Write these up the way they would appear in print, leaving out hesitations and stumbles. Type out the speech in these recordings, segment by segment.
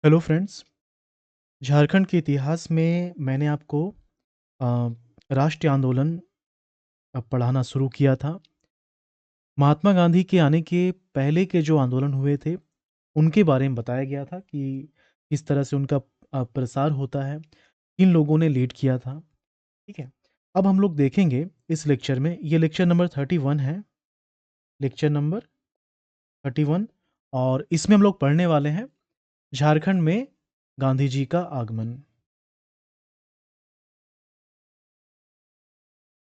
Hello friends. Jharkhand के इतिहास में मैंने आपको अ, राष्ट्रीय आंदोलन पढ़ाना शुरू किया था। महात्मा गांधी के आने के पहले के जो आंदोलन हुए थे, उनके बारे में बताया गया था कि किस तरह से उनका प्रसार होता है, किन लोगों ने लीड किया था। ठीक है। अब हम लोग देखेंगे इस लेक्चर में, ये लेक्चर नंबर 31 है, लेक्चर नंबर 31। और इसमें हम लोग पढ़ने वाले हैं झारखंड में गांधी जी का आगमन।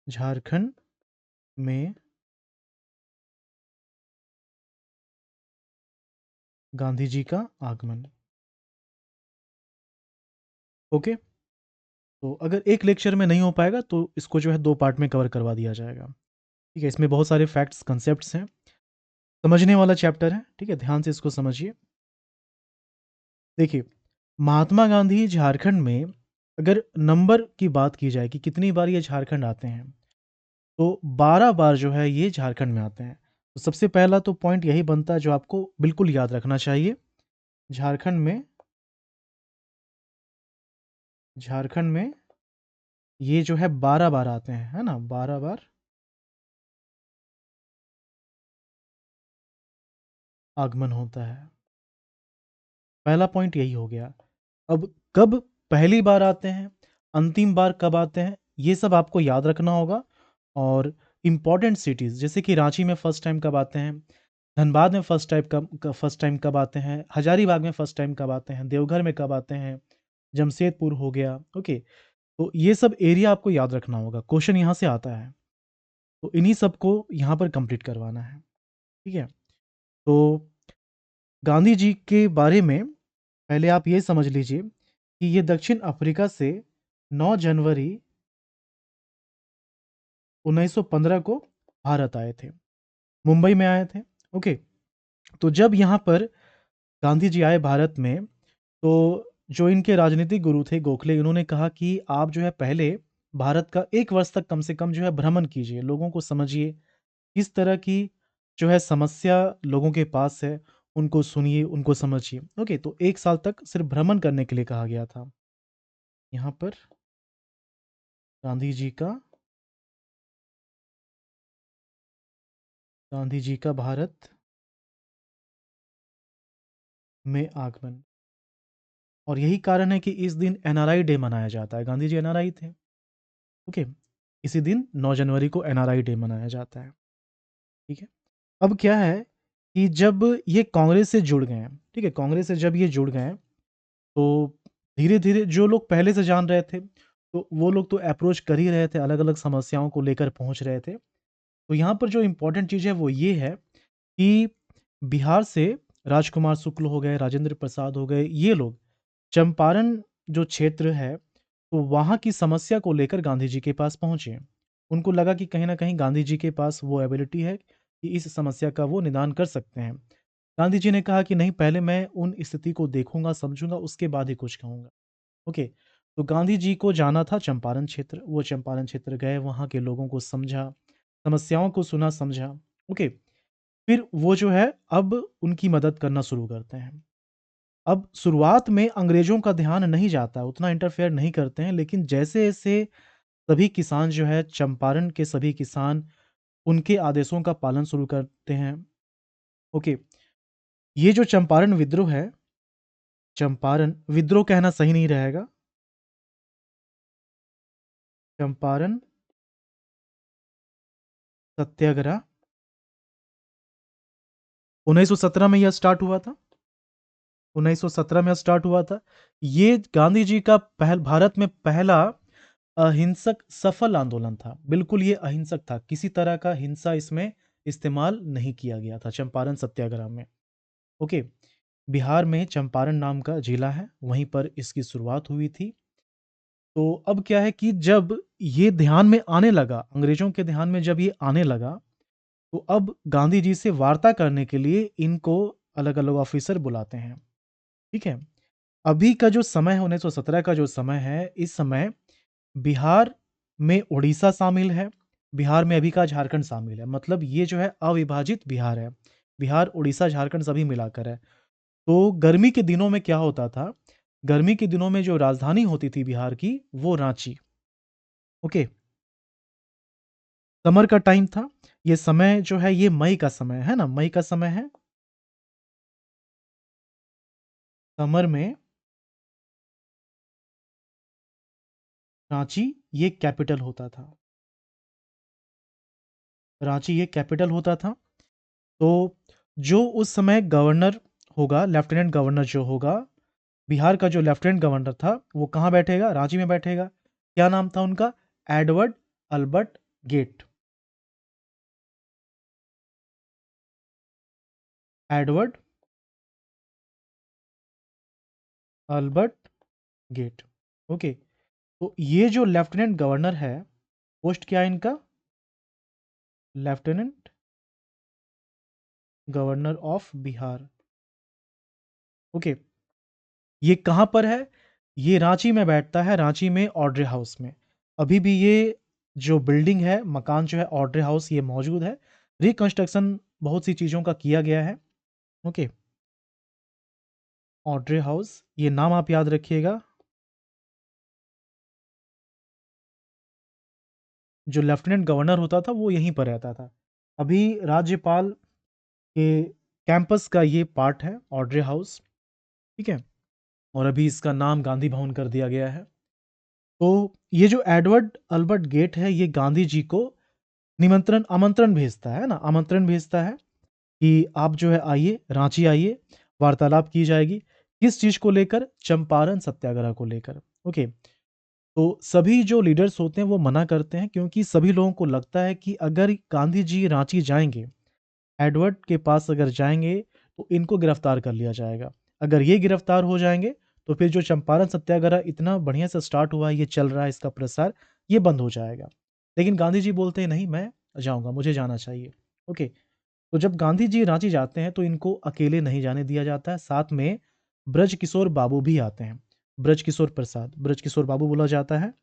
झारखंड में गांधी जी का आगमन। ओके। तो अगर एक लेक्चर में नहीं हो पाएगा तो इसको जो है 2 पार्ट में कवर करवा दिया जाएगा। ठीक है, इसमें बहुत सारे फैक्ट्स, कॉन्सेप्ट्स हैं, समझने वाला चैप्टर है। ठीक है, ध्यान से इसको समझिए। देखिए, महात्मा गांधी झारखंड में अगर नंबर की बात की जाए कि कितनी बार ये झारखंड आते हैं, तो 12 बार जो है ये झारखंड में आते हैं। तो सबसे पहला तो पॉइंट यही बनता है जो आपको बिल्कुल याद रखना चाहिए। झारखंड में झारखंड में ये जो है 12 बार आते हैं, है ना? 12 बार आगमन होता है। पहला पॉइंट यही हो गया। अब कब पहली बार आते हैं, अंतिम बार कब आते हैं, ये सब आपको याद रखना होगा। और इम्पॉर्टेंट सिटीज़ जैसे कि रांची में फर्स्ट टाइम कब आते हैं, धनबाद में फर्स्ट टाइम कब आते हैं, हजारीबाग में फर्स्ट टाइम कब आते हैं, देवघर में कब आते हैं, जमशेदपुर हो गया। ओके। तो ये सब एरिया आपको याद रखना होगा, क्वेश्चन यहाँ से आता है। तो इन्हीं सबको यहाँ पर कंप्लीट करवाना है। ठीक है। तो गांधी जी के बारे में पहले आप ये समझ लीजिए कि ये दक्षिण अफ्रीका से 9 जनवरी 1915 को भारत आए थे, मुंबई में आए थे। ओके। तो जब यहाँ पर गांधी जी आए भारत में, तो जो इनके राजनीतिक गुरु थे गोखले, इन्होंने कहा कि आप जो है पहले भारत का 1 वर्ष तक कम से कम जो है भ्रमण कीजिए, लोगों को समझिए, किस तरह की जो है समस्या लोगों के पास है, उनको सुनिए, उनको समझिए। ओके। तो 1 साल तक सिर्फ भ्रमण करने के लिए कहा गया था। यहाँ पर गांधी जी का गांधी जी का भारत में आगमन। और यही कारण है कि इस दिन एनआरआई डे मनाया जाता है। गांधी जी एनआरआई थे। ओके। इसी दिन 9 जनवरी को एनआरआई डे मनाया जाता है। ठीक है। अब क्या है कि जब ये कांग्रेस से जुड़ गए हैं, ठीक है, कांग्रेस से जब ये जुड़ गए हैं, तो धीरे-धीरे जो लोग पहले से जान रहे थे, तो वो लोग तो अप्रोच कर ही रहे थे, अलग-अलग समस्याओं को लेकर पहुँच रहे थे। तो यहाँ पर जो इम्पोर्टेंट चीज़ है वो ये है कि बिहार से राजकुमार शुक्ल हो गए, राजेंद्र प्रसाद हो गए, ये लोग चंपारण जो क्षेत्र है, तो वहाँ की समस्या को लेकर गांधी जी के पास पहुँचे। उनको लगा कि कहीं न कहीं गांधी जी के पास वो एबिलिटी है कि इस समस्या का वो निदान कर सकते हैं। गांधी जी ने कहा कि नहीं, पहले मैं उन स्थिति को देखूँगा, समझूँगा, उसके बाद ही कुछ कहूँगा। ओके। तो गांधी जी को जाना था चंपारण क्षेत्र, वो चंपारण क्षेत्र गए, वहाँ के लोगों को समझा, समस्याओं को सुना, समझा। ओके। फिर वो जो है अब उनकी मदद करना शुरू करते हैं। अब शुरुआत में अंग्रेज़ों का ध्यान नहीं जाता, उतना इंटरफेयर नहीं करते हैं, लेकिन जैसे-जैसे सभी किसान जो है, चंपारण के सभी किसान उनके आदेशों का पालन शुरू करते हैं। ओके। ये जो चंपारण विद्रोह है, चंपारण विद्रोह कहना सही नहीं रहेगा, चंपारण सत्याग्रह 1917 में यह स्टार्ट हुआ था। 1917 में स्टार्ट हुआ था। ये गांधी जी का भारत में पहला अहिंसक सफल आंदोलन था। बिल्कुल ये अहिंसक था, किसी तरह का हिंसा इसमें इस्तेमाल नहीं किया गया था चंपारण सत्याग्रह में। ओके। बिहार में चंपारण नाम का जिला है, वहीं पर इसकी शुरुआत हुई थी। तो अब क्या है कि जब ये ध्यान में आने लगा, अंग्रेजों के ध्यान में जब ये आने लगा, तो अब गांधी जी से वार्ता करने के लिए इनको अलग-अलग ऑफिसर बुलाते हैं। ठीक है। अभी का जो समय है, 1917 का जो समय है, इस समय बिहार में उड़ीसा शामिल है, बिहार में अभी का झारखंड शामिल है। मतलब ये जो है अविभाजित बिहार है। बिहार, उड़ीसा, झारखंड सभी मिलाकर है। तो गर्मी के दिनों में क्या होता था, गर्मी के दिनों में जो राजधानी होती थी बिहार की, वो रांची। ओके, समर का टाइम था। ये समय जो है ये मई का समय है ना, मई का समय है। समर में रांची ये कैपिटल होता था, रांची ये कैपिटल होता था। तो जो उस समय गवर्नर होगा, लेफ्टिनेंट गवर्नर जो होगा, बिहार का जो लेफ्टिनेंट गवर्नर था, वो कहाँ बैठेगा? रांची में बैठेगा। क्या नाम था उनका? Edward Albert Gate. Edward Albert Gate. Okay, तो ये जो लेफ्टिनेंट गवर्नर है, पोस्ट क्या है इनका? Lieutenant governor of Bihar. Okay, ये कहाँ पर है? ये रांची में बैठता है, रांची में ऑड्रे हाउस में। अभी भी ये जो बिल्डिंग है, मकान जो है ऑड्रे हाउस, ये मौजूद है। रिकंस्ट्रक्शन बहुत सी चीज़ों का किया गया है। ओके, ऑड्रे हाउस, ये नाम आप याद रखिएगा। जो लेफ्टिनेंट गवर्नर होता था वो यहीं पर रहता था। अभी राज्यपाल के कैंपस का ये पार्ट है ऑड्रे हाउस, ठीक है। और अभी इसका नाम गांधी भवन कर दिया गया है। तो ये जो एडवर्ड अल्बर्ट गेट है, ये गांधी जी को निमंत्रण आमंत्रण भेजता है ना, आमंत्रण भेजता है कि आप जो है आइए, रांची आइए, वार्तालाप की जाएगी। किस चीज़ को लेकर? चंपारण सत्याग्रह को लेकर। ओके, तो सभी जो लीडर्स होते हैं वो मना करते हैं, क्योंकि सभी लोगों को लगता है कि अगर गांधी जी रांची जाएंगे, एडवर्ड के पास अगर जाएंगे, तो इनको गिरफ्तार कर लिया जाएगा। अगर ये गिरफ्तार हो जाएंगे, तो फिर जो चंपारण सत्याग्रह इतना बढ़िया से स्टार्ट हुआ है, ये चल रहा है, इसका प्रसार, ये बंद हो जाएगा। लेकिन गांधी जी बोलते हैं नहीं, मैं जाऊंगा, मुझे जाना चाहिए। ओके, तो जब गांधी जी रांची जाते हैं, तो इनको अकेले नहीं जाने दिया जाता है, साथ में ब्रज किशोर बाबू भी आते हैं। ब्रज किशोर प्रसाद, ब्रज किशोर बाबू बोला जाता है।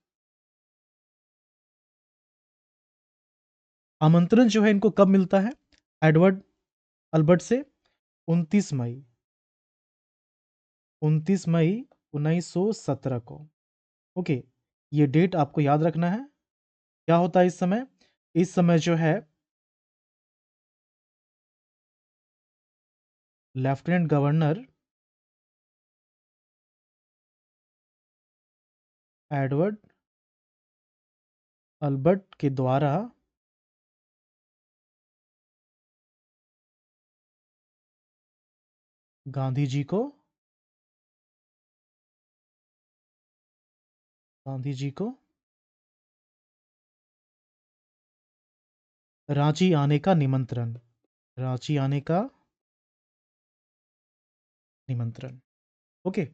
आमंत्रण जो है इनको कब मिलता है? एडवर्ड अल्बर्ट से 29 मई 29 मई 1917 को। ओके, ये डेट आपको याद रखना है। क्या होता है इस समय? इस समय जो है लेफ्टिनेंट गवर्नर एडवर्ड अल्बर्ट के द्वारा गांधी जी को गांधी जी को रांची आने का निमंत्रण, रांची आने का निमंत्रण। ओके,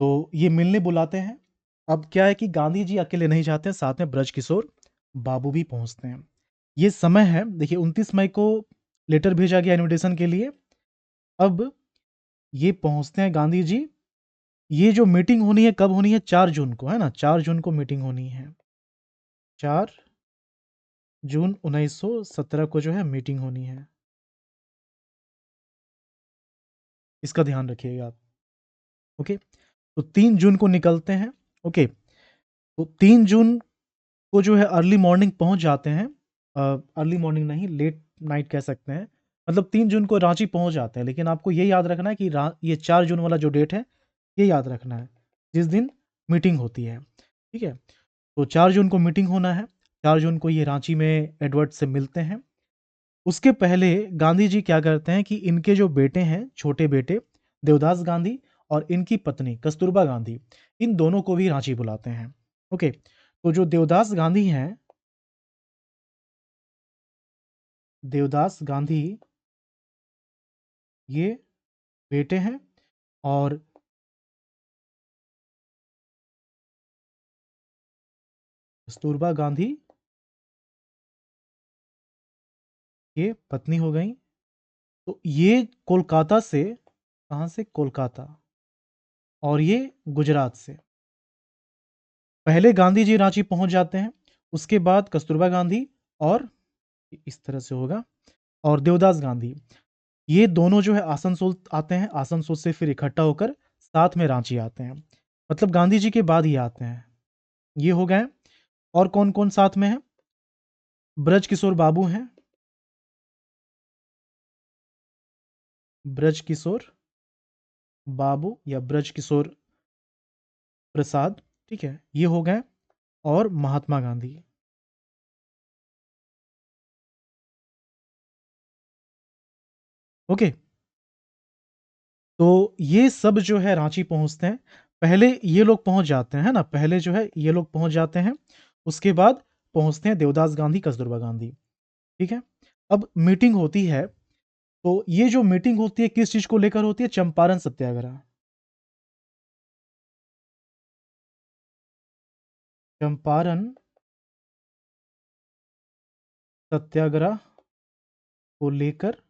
तो ये मिलने बुलाते हैं। अब क्या है कि गांधी जी अकेले नहीं जाते हैं, साथ में ब्रज किशोर बाबू भी पहुंचते हैं। ये समय है, देखिए 29 मई को लेटर भेजा गया इनविटेशन के लिए। अब ये पहुंचते हैं गांधी जी। ये जो मीटिंग होनी है कब होनी है? 4 जून को, है ना, 4 जून को मीटिंग होनी है। 4 जून 1917 को जो है मीटिंग होनी है, इसका ध्यान रखिएगा आप। ओके, तो 3 जून को निकलते हैं। ओके, तो 3 जून को जो है अर्ली मॉर्निंग पहुंच जाते हैं। अर्ली मॉर्निंग नहीं, लेट नाइट कह सकते हैं। मतलब 3 जून को रांची पहुंच जाते हैं, लेकिन आपको ये याद रखना है कि ये 4 जून वाला जो डेट है, ये याद रखना है, जिस दिन मीटिंग होती है। ठीक है, तो 4 जून को मीटिंग होना है। 4 जून को ये रांची में एडवर्ड से मिलते हैं। उसके पहले गांधी जी क्या करते हैं कि इनके जो बेटे हैं, छोटे बेटे देवदास गांधी और इनकी पत्नी कस्तूरबा गांधी, इन दोनों को भी रांची बुलाते हैं। ओके, तो जो देवदास गांधी हैं, देवदास गांधी ये बेटे हैं, और कस्तूरबा गांधी ये पत्नी हो गई। तो ये कोलकाता से, कहाँ से? कोलकाता, और ये गुजरात से। पहले गांधी जी रांची पहुंच जाते हैं, उसके बाद कस्तूरबा गांधी, और इस तरह से होगा, और देवदास गांधी। ये दोनों जो है आसनसोल आते हैं, आसनसोल से फिर इकट्ठा होकर साथ में रांची आते हैं, मतलब गांधी जी के बाद ही आते हैं। ये हो गए। और कौन कौन साथ में है? ब्रज किशोर बाबू हैं, ब्रज किशोर बाबू या ब्रज किशोर प्रसाद, ठीक है, ये हो गए। और महात्मा गांधी। ओके, तो ये सब जो है रांची पहुंचते हैं। पहले ये लोग पहुंच जाते हैं ना, पहले जो है ये लोग पहुंच जाते हैं, उसके बाद पहुंचते हैं देवदास गांधी, कस्तूरबा गांधी, ठीक है। अब मीटिंग होती है, तो ये जो मीटिंग होती है किस चीज को लेकर होती है? चंपारण सत्याग्रह। चंपारण सत्याग्रह को लेकर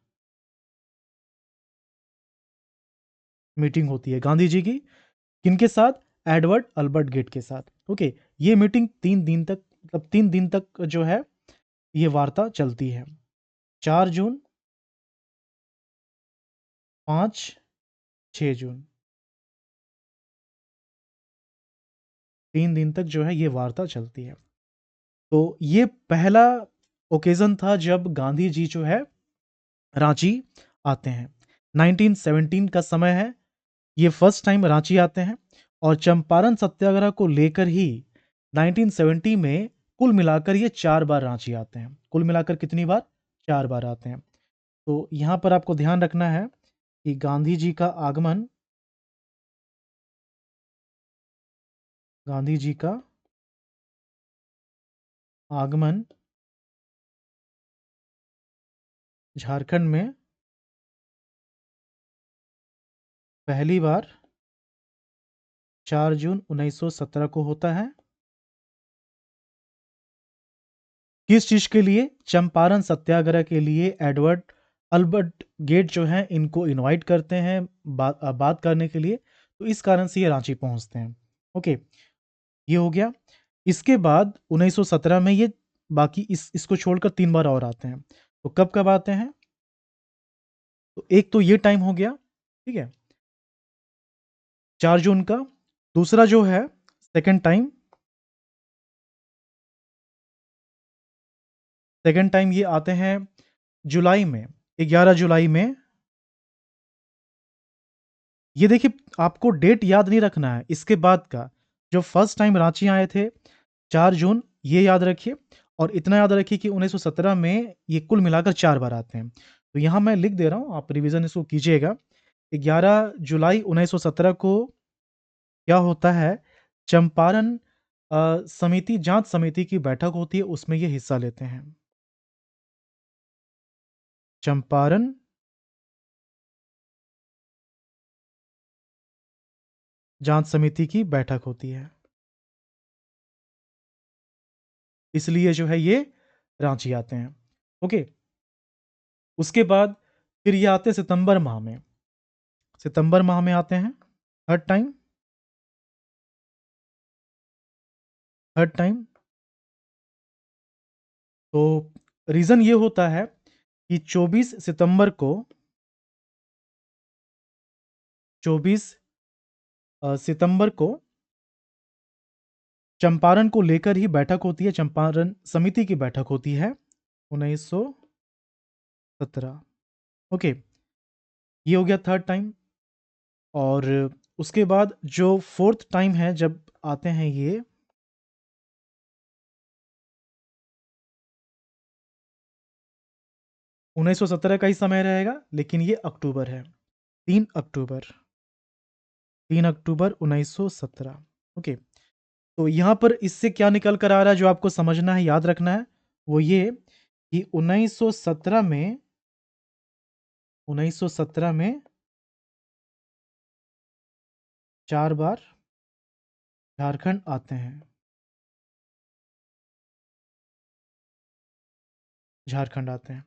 मीटिंग होती है गांधी जी की। किनके साथ? एडवर्ड अल्बर्ट गेट के साथ। ओके, ये मीटिंग 3 दिन तक, मतलब 3 दिन तक जो है ये वार्ता चलती है। 4 जून, 5, 6 जून, 3 दिन तक जो है ये वार्ता चलती है। तो ये पहला ओकेजन था जब गांधी जी जो है रांची आते हैं। 1917 का समय है, ये फर्स्ट टाइम रांची आते हैं। और चंपारण सत्याग्रह को लेकर ही 1970 में कुल मिलाकर ये 4 बार रांची आते हैं। कुल मिलाकर कितनी बार? 4 बार आते हैं। तो यहाँ पर आपको ध्यान रखना है कि गांधी जी का आगमन, गांधी जी का आगमन झारखंड में पहली बार 4 जून 1917 को होता है। किस चीज के लिए? चंपारण सत्याग्रह के लिए एडवर्ड अल्बर्ट गेट जो है इनको इनवाइट करते हैं बात करने के लिए। तो इस कारण से ये रांची पहुंचते हैं। ओके, ये हो गया। इसके बाद 1917 में ये बाकी इसको छोड़कर 3 बार और आते हैं। तो कब कब आते हैं? तो एक तो ये टाइम हो गया, ठीक है, 4 जून का। दूसरा जो है सेकेंड टाइम ये आते हैं जुलाई में, 11 जुलाई में। ये देखिए, आपको डेट याद नहीं रखना है इसके बाद का। जो फर्स्ट टाइम रांची आए थे 4 जून, ये याद रखिए। और इतना याद रखिए कि 1917 में ये कुल मिलाकर 4 बार आते हैं। तो यहाँ मैं लिख दे रहा हूँ, आप रिवीजन इसको कीजिएगा। 11 जुलाई 1917 को क्या होता है? चंपारण समिति, जांच समिति की बैठक होती है, उसमें ये हिस्सा लेते हैं। चंपारण जांच समिति की बैठक होती है, इसलिए जो है ये रांची आते हैं। ओके, उसके बाद फिर ये आते हैं सितंबर माह में। सितंबर माह में आते हैं थर्ड टाइम, थर्ड टाइम। तो रीज़न ये होता है कि 24 सितंबर को चंपारण को लेकर ही बैठक होती है, चंपारण समिति की बैठक होती है 1917। ओके, ये हो गया थर्ड टाइम। और उसके बाद जो फोर्थ टाइम है जब आते हैं ये 1917 का ही समय रहेगा, लेकिन ये अक्टूबर है, 3 अक्टूबर, 3 अक्टूबर 1917। ओके, तो यहाँ पर इससे क्या निकल कर आ रहा है जो आपको समझना है, याद रखना है, वो ये कि 1917 में 4 बार झारखंड आते हैं, झारखंड आते हैं,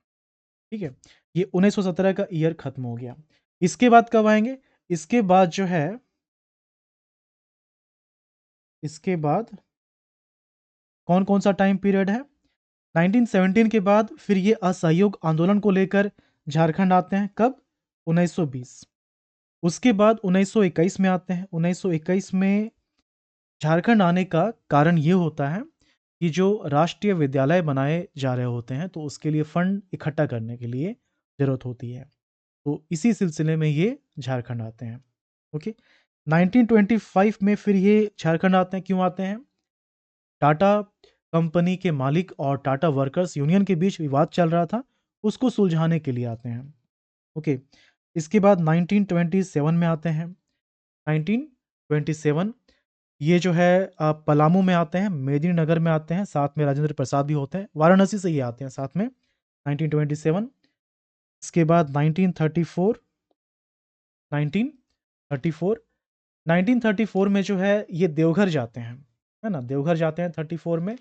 ठीक है। ये 1917 का ईयर खत्म हो गया। इसके बाद कब आएंगे? इसके बाद जो है, इसके बाद कौन-कौन सा टाइम पीरियड है? 1917 के बाद फिर ये असहयोग आंदोलन को लेकर झारखंड आते हैं कब? 1920। उसके बाद 1921 में आते हैं। 1921 में झारखंड आने का कारण ये होता है कि जो राष्ट्रीय विद्यालय बनाए जा रहे होते हैं, तो उसके लिए फंड इकट्ठा करने के लिए ज़रूरत होती है। तो इसी सिलसिले में ये झारखंड आते हैं। ओके। 1925 में फिर ये झारखंड आते हैं। क्यों आते हैं? टाटा कंपनी के मालिक और टाटा वर्कर्स यूनियन के बीच विवाद चल रहा था, उसको सुलझाने के लिए आते हैं। ओके। इसके बाद 1927 में आते हैं। 1927 ये जो है पलामू में आते हैं, मेदिनीनगर में आते हैं, साथ में राजेंद्र प्रसाद भी होते हैं, वाराणसी से ये आते हैं साथ में। 1927। इसके बाद 1934। 1934 1934 में जो है ये देवघर जाते हैं, है ना? देवघर जाते हैं 34 में।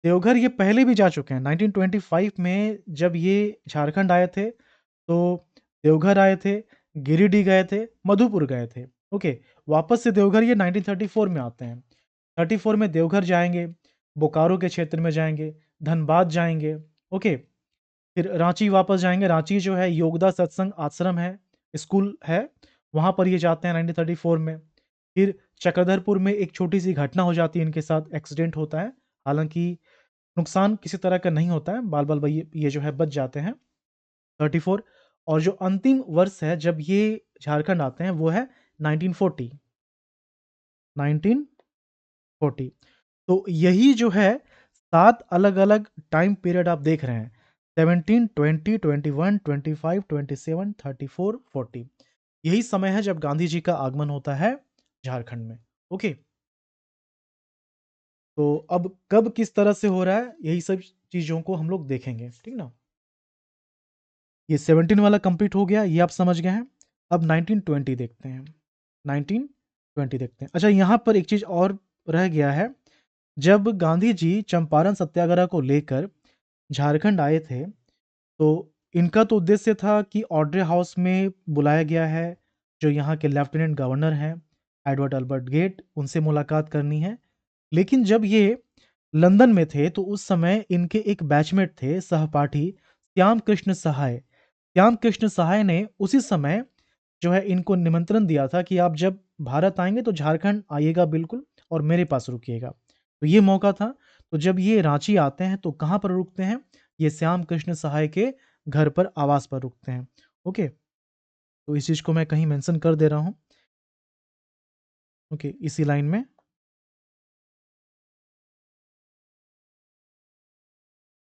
देवघर ये पहले भी जा चुके हैं। 1925 में जब ये झारखंड आए थे, तो देवघर आए थे, गिरिडीह गए थे, मधुपुर गए थे। ओके। वापस से देवघर ये 1934 में आते हैं। 34 में देवघर जाएंगे, बोकारो के क्षेत्र में जाएंगे, धनबाद जाएंगे। ओके। फिर रांची वापस जाएंगे। रांची जो है योगदा सत्संग आश्रम है, स्कूल है, वहाँ पर ये जाते हैं 1934 में। फिर चक्रधरपुर में एक छोटी सी घटना हो जाती है, इनके साथ एक्सीडेंट होता है, हालांकि नुकसान किसी तरह का नहीं होता है, बाल बाल भाई ये जो है बच जाते हैं। 34। और जो अंतिम वर्ष है जब ये झारखंड आते हैं वो है 1940। 1940। तो यही जो है 7 अलग-अलग टाइम पीरियड आप देख रहे हैं। 17, 20, 21, 25, 27, 34, 40। यही समय है जब गांधी जी का आगमन होता है झारखंड में। ओके। तो अब कब किस तरह से हो रहा है, यही सब चीज़ों को हम लोग देखेंगे, ठीक ना? ये 17 वाला कंप्लीट हो गया, ये आप समझ गए हैं। अब 1920 देखते हैं। 1920 देखते हैं। अच्छा, यहाँ पर एक चीज़ और रह गया है। जब गांधी जी चंपारण सत्याग्रह को लेकर झारखंड आए थे, तो इनका तो उद्देश्य था कि ऑड्रे हाउस में बुलाया गया है, जो यहाँ के लेफ्टिनेंट गवर्नर हैं, एडवर्ड अल्बर्ट गेट, उनसे मुलाकात करनी है। लेकिन जब ये लंदन में थे, तो उस समय इनके एक बैचमेट थे, सहपाठी, श्याम कृष्ण सहाय। श्याम कृष्ण सहाय ने उसी समय जो है इनको निमंत्रण दिया था कि आप जब भारत आएँगे तो झारखंड आइएगा बिल्कुल, और मेरे पास रुकिएगा। तो ये मौका था। तो जब ये रांची आते हैं तो कहाँ पर रुकते हैं? ये श्याम कृष्ण सहाय के घर पर, आवास पर रुकते हैं। ओके। तो इस चीज़ को मैं कहीं मेंशन कर दे रहा हूँ। ओके, इसी लाइन में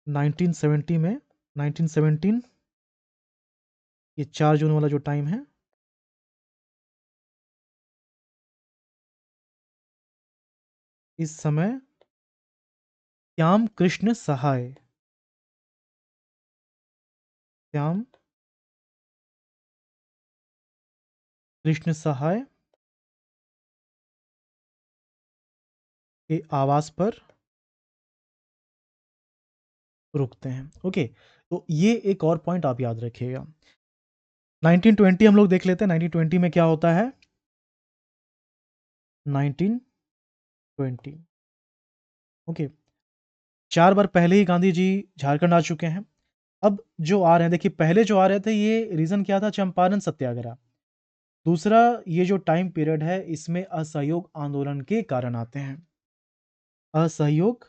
1970 में 1917, ये 4 जून वाला जो टाइम है, इस समय श्याम कृष्ण सहाय, श्याम कृष्ण सहाय के आवास पर रुकते हैं। ओके। तो ये एक और पॉइंट आप याद रखिएगा। 1920 हम लोग देख लेते हैं। 1920 में क्या होता है? 1920। ओके। 4 बार पहले ही गांधी जी झारखंड आ चुके हैं। अब जो आ रहे हैं, देखिए पहले जो आ रहे थे ये रीज़न क्या था? चंपारण सत्याग्रह। दूसरा, ये जो टाइम पीरियड है इसमें असहयोग आंदोलन के कारण आते हैं। असहयोग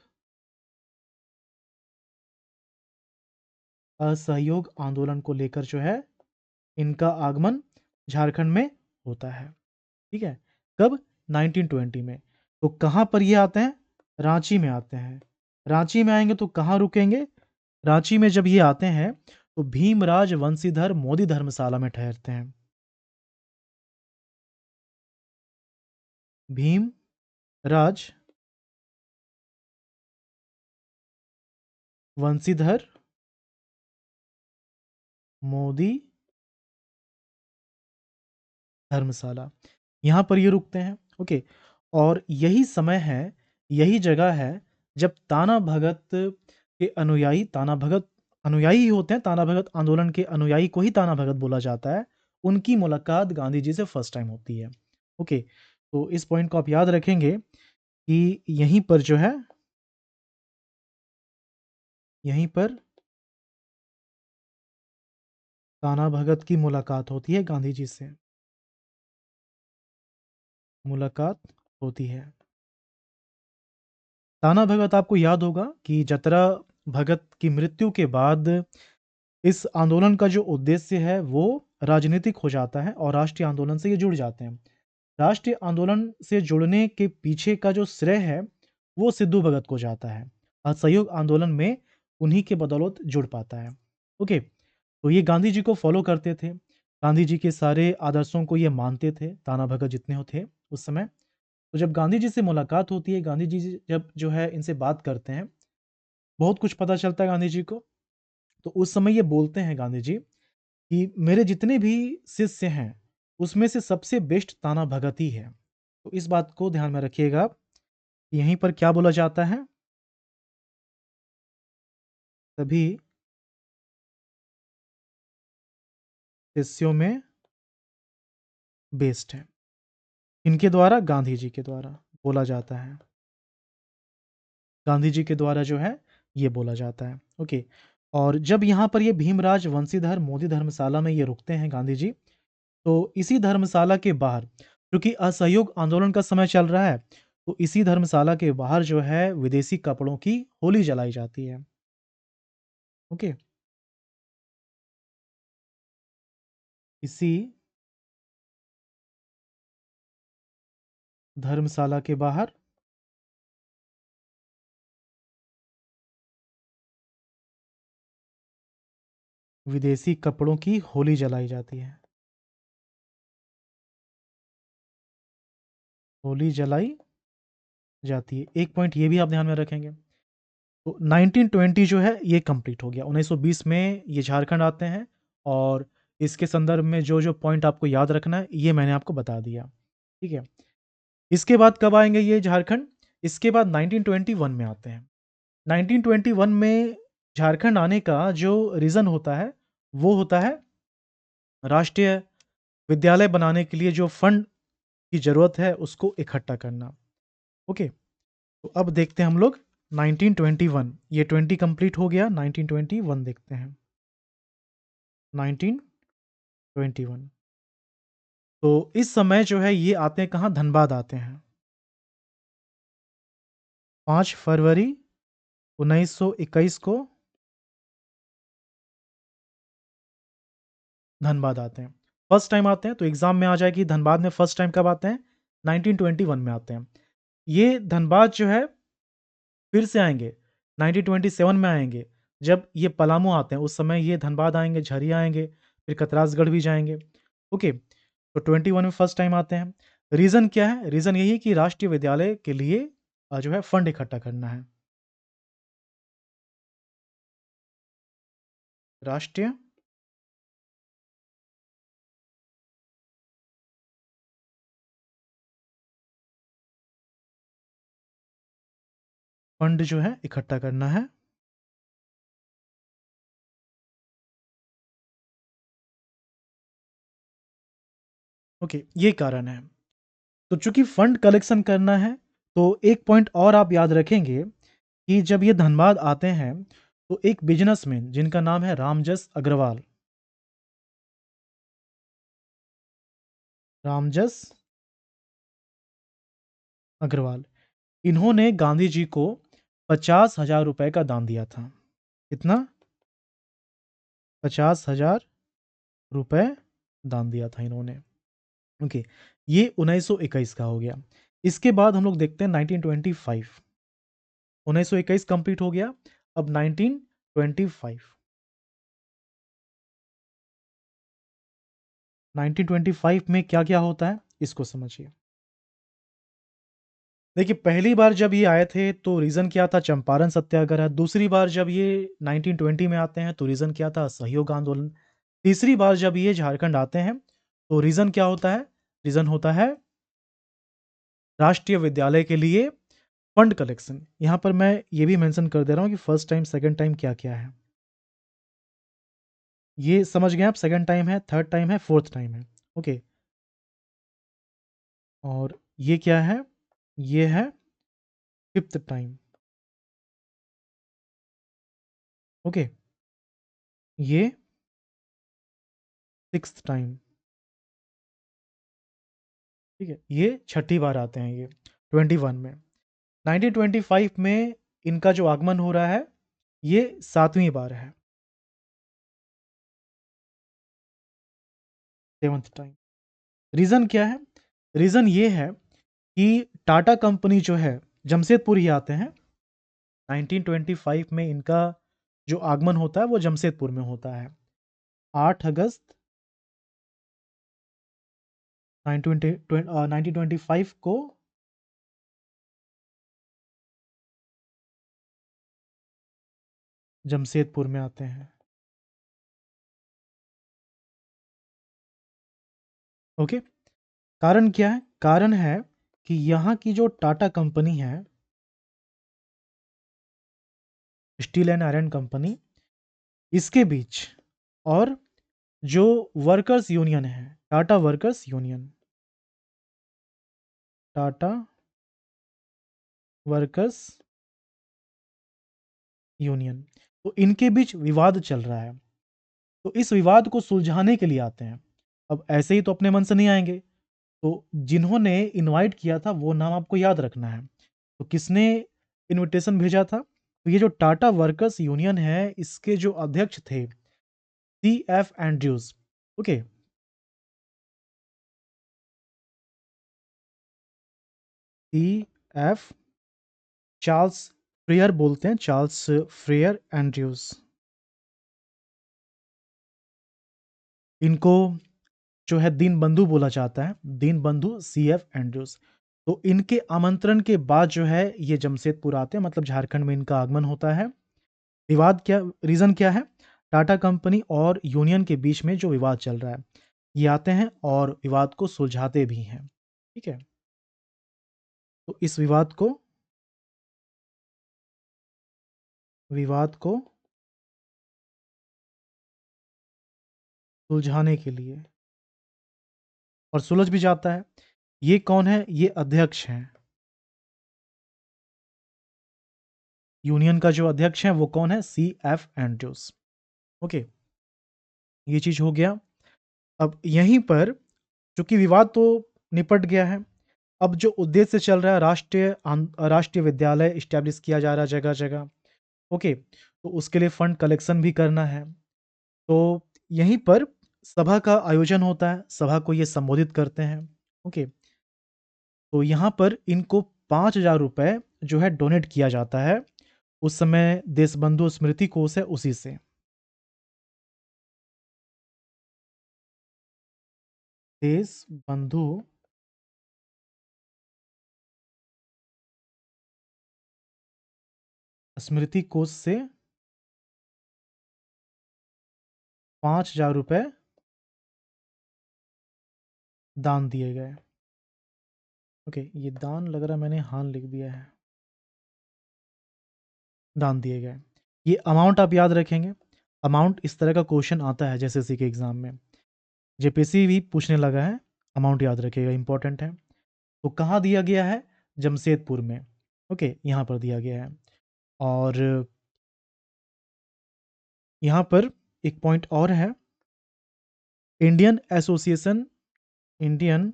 असहयोग आंदोलन को लेकर जो है इनका आगमन झारखंड में होता है। ठीक है? कब? 1920 में। तो कहाँ पर ये आते हैं? रांची में आते हैं। रांची में आएँगे तो कहाँ रुकेंगे? रांची में जब ये आते हैं तो भीमराज वंशीधर मोदी धर्मशाला में ठहरते हैं। भीमराज वंशीधर मोदी धर्मशाला, यहाँ पर ये रुकते हैं। ओके। और यही समय है, यही जगह है जब ताना भगत के अनुयायी, ताना भगत अनुयायी ही होते हैं, ताना भगत आंदोलन के अनुयायी को ही ताना भगत बोला जाता है, उनकी मुलाकात गांधी जी से फर्स्ट टाइम होती है। ओके। तो इस पॉइंट को आप याद रखेंगे कि यहीं पर जो है, यहीं पर ताना भगत की मुलाकात होती है गांधी जी से, मुलाकात होती है। ताना भगत आपको याद होगा कि जतरा भगत की मृत्यु के बाद इस आंदोलन का जो उद्देश्य है वो राजनीतिक हो जाता है और राष्ट्रीय आंदोलन से ये जुड़ जाते हैं। राष्ट्रीय आंदोलन से जुड़ने के पीछे का जो श्रेय है वो सिद्धू भगत को जाता है। असहयोग आंदोलन में उन्हीं के बदौलत जुड़ पाता है। ओके, तो ये गांधी जी को फॉलो करते थे, गांधी जी के सारे आदर्शों को ये मानते थे, ताना भगत जितने हो थे उस समय। तो जब गांधी जी से मुलाकात होती है, गांधी जी जब जो है इनसे बात करते हैं, बहुत कुछ पता चलता है गांधी जी को। तो उस समय ये बोलते हैं गांधी जी कि मेरे जितने भी शिष्य हैं, उसमें से सबसे बेस्ट ताना भगत ही है। तो इस बात को ध्यान में रखिएगा। यहीं पर क्या बोला जाता है? सभी शिष्यों में बेस्ट है। इनके द्वारा, गांधी जी के द्वारा बोला जाता है। गांधी जी के द्वारा जो है ये बोला जाता है। ओके, और जब यहाँ पर ये भीमराज वंशीधर मोदी धर्मशाला में ये रुकते हैं गांधी जी, तो इसी धर्मशाला के बाहर, क्योंकि असहयोग आंदोलन का समय चल रहा है, तो इसी धर्मशाला के बाहर जो है विदेशी कपड़ों की होली जलाई जाती है। ओके, इसी धर्मशाला के बाहर विदेशी कपड़ों की होली जलाई जाती है। होली जलाई जाती है। एक पॉइंट ये भी आप ध्यान में रखेंगे। तो 1920 जो है ये कंप्लीट हो गया। 1920 में ये झारखंड आते हैं और इसके संदर्भ में जो जो पॉइंट आपको याद रखना है ये मैंने आपको बता दिया। ठीक है, इसके बाद कब आएंगे ये झारखंड? इसके बाद 1921 में आते हैं। 1921 में झारखंड आने का जो रीज़न होता है वो होता है राष्ट्रीय विद्यालय बनाने के लिए जो फंड की ज़रूरत है उसको इकट्ठा करना। ओके, तो अब देखते हैं हम लोग 1921। ये 20 कंप्लीट हो गया, 1921 देखते हैं। 1921, तो इस समय जो है ये आते हैं कहाँ? धनबाद आते हैं। 5 फरवरी 1921 को धनबाद आते हैं। फर्स्ट टाइम आते हैं, तो एग्ज़ाम में आ जाए कि धनबाद में फर्स्ट टाइम कब आते हैं? 1921 में आते हैं। ये धनबाद जो है फिर से आएँगे, 1927 में आएँगे। जब ये पलामू आते हैं, उस समय ये धनबाद आएँगे, झरिया आएँगे, फिर कतरासगढ़ भी जाएँगे। ओके, तो 21 में फर्स्ट टाइम आते हैं। रीज़न क्या है? रीज़न यही है कि राष्ट्रीय विद्यालय के लिए जो है फंड इकट्ठा करना है। राष्ट्रीय फंड जो है इकट्ठा करना है। ओके, ये कारण है। तो चूँकि फंड कलेक्शन करना है, तो एक पॉइंट और आप याद रखेंगे कि जब ये धनबाद आते हैं, तो एक बिज़नेसमैन जिनका नाम है रामजस अग्रवाल, रामजस अग्रवाल, इन्होंने गांधी जी को 50,000 रुपए का दान दिया था। कितना? 50,000 रुपए दान दिया था इन्होंने। ओके, ये 1921 का हो गया। इसके बाद हम लोग देखते हैं 1925। 1921 कंप्लीट हो गया, अब 1925। 1925 में क्या-क्या होता है, इसको समझिए। देखिए, पहली बार जब ये आए थे तो रीज़न क्या था? चंपारण सत्याग्रह। दूसरी बार जब ये 1920 में आते हैं तो रीज़न क्या था? असहयोग आंदोलन। तीसरी बार जब ये झारखंड आते हैं तो रीज़न क्या होता है? रीज़न होता है राष्ट्रीय विद्यालय के लिए फंड कलेक्शन। यहाँ पर मैं ये भी मेंशन कर दे रहा हूँ कि फर्स्ट टाइम, सेकंड टाइम क्या-क्या है। ये समझ गए आप? सेकंड टाइम है, थर्ड टाइम है, फोर्थ टाइम है। ओके, और ये क्या है? ये है फिफ्थ टाइम। ओके, ये 6th टाइम, ठीक है, ये छठी बार आते हैं ये 21 में। 1925 में इनका जो आगमन हो रहा है ये 7वीं बार है, 7th टाइम। रीज़न क्या है? रीज़न ये है कि टाटा कंपनी जो है जमशेदपुर ही आते हैं। 1925 में इनका जो आगमन होता है वो जमशेदपुर में होता है। 8 अगस्त 1925 को जमशेदपुर में आते हैं। ओके, कारण क्या है? कारण है कि यहाँ की जो टाटा कंपनी है, स्टील एंड आयरन कंपनी, इसके बीच और जो वर्कर्स यूनियन है, Tata workers union, Tata workers union, तो इनके बीच विवाद चल रहा है। तो इस विवाद को सुलझाने के लिए आते हैं। अब ऐसे ही तो अपने मन से नहीं आएंगे, तो जिन्होंने इनवाइट किया था वो नाम आपको याद रखना है। तो किसने इनविटेशन भेजा था? तो ये जो टाटा वर्कर्स यूनियन है इसके जो अध्यक्ष थे C F Andrews. Okay, C F, Charles Frere बोलते हैं, चार्ल्स फ्रेयर एंड्रयूज। इनको जो है दीन बंधु बोला जाता है, दीन बंधु सी एफ एंड्रयूज। तो इनके आमंत्रण के बाद जो है ये जमशेदपुर आते हैं, मतलब झारखंड में इनका आगमन होता है। विवाद क्या, रीज़न क्या है? टाटा कंपनी और यूनियन के बीच में जो विवाद चल रहा है, ये आते हैं और विवाद को सुलझाते भी हैं। ठीक है, तो इस विवाद को सुलझाने के लिए, और सुलझ भी जाता है। ये कौन है? ये अध्यक्ष हैं यूनियन का, जो अध्यक्ष है वो कौन है? सी एफ एंड्रयूज। ओके, ये चीज हो गया। अब यहीं पर चूंकि विवाद तो निपट गया है, अब जो उद्देश्य चल रहा है, राष्ट्रीय विद्यालय इस्टेब्लिश किया जा रहा है जगह जगह। ओके, तो उसके लिए फंड कलेक्शन भी करना है। तो यहीं पर सभा का आयोजन होता है, सभा को ये संबोधित करते हैं। ओके, तो यहाँ पर इनको 5,000 रुपये जो है डोनेट किया जाता है। उस समय देशबंधु स्मृति कोष है उसी से। देश बंधु स्मृति कोष से 5,000 रुपये दान दिए गए। ओके, ये दान लग रहा है मैंने हान लिख दिया है, दान दिए गए। ये अमाउंट आप याद रखेंगे। अमाउंट इस तरह का क्वेश्चन आता है जैसे सी के एग्जाम में, जेपीसी भी पूछने लगा है। अमाउंट याद रखिएगा, इंपॉर्टेंट है। तो कहाँ दिया गया है? जमशेदपुर में। ओके, यहाँ पर दिया गया है। और यहाँ पर एक पॉइंट और है, Indian association, Indian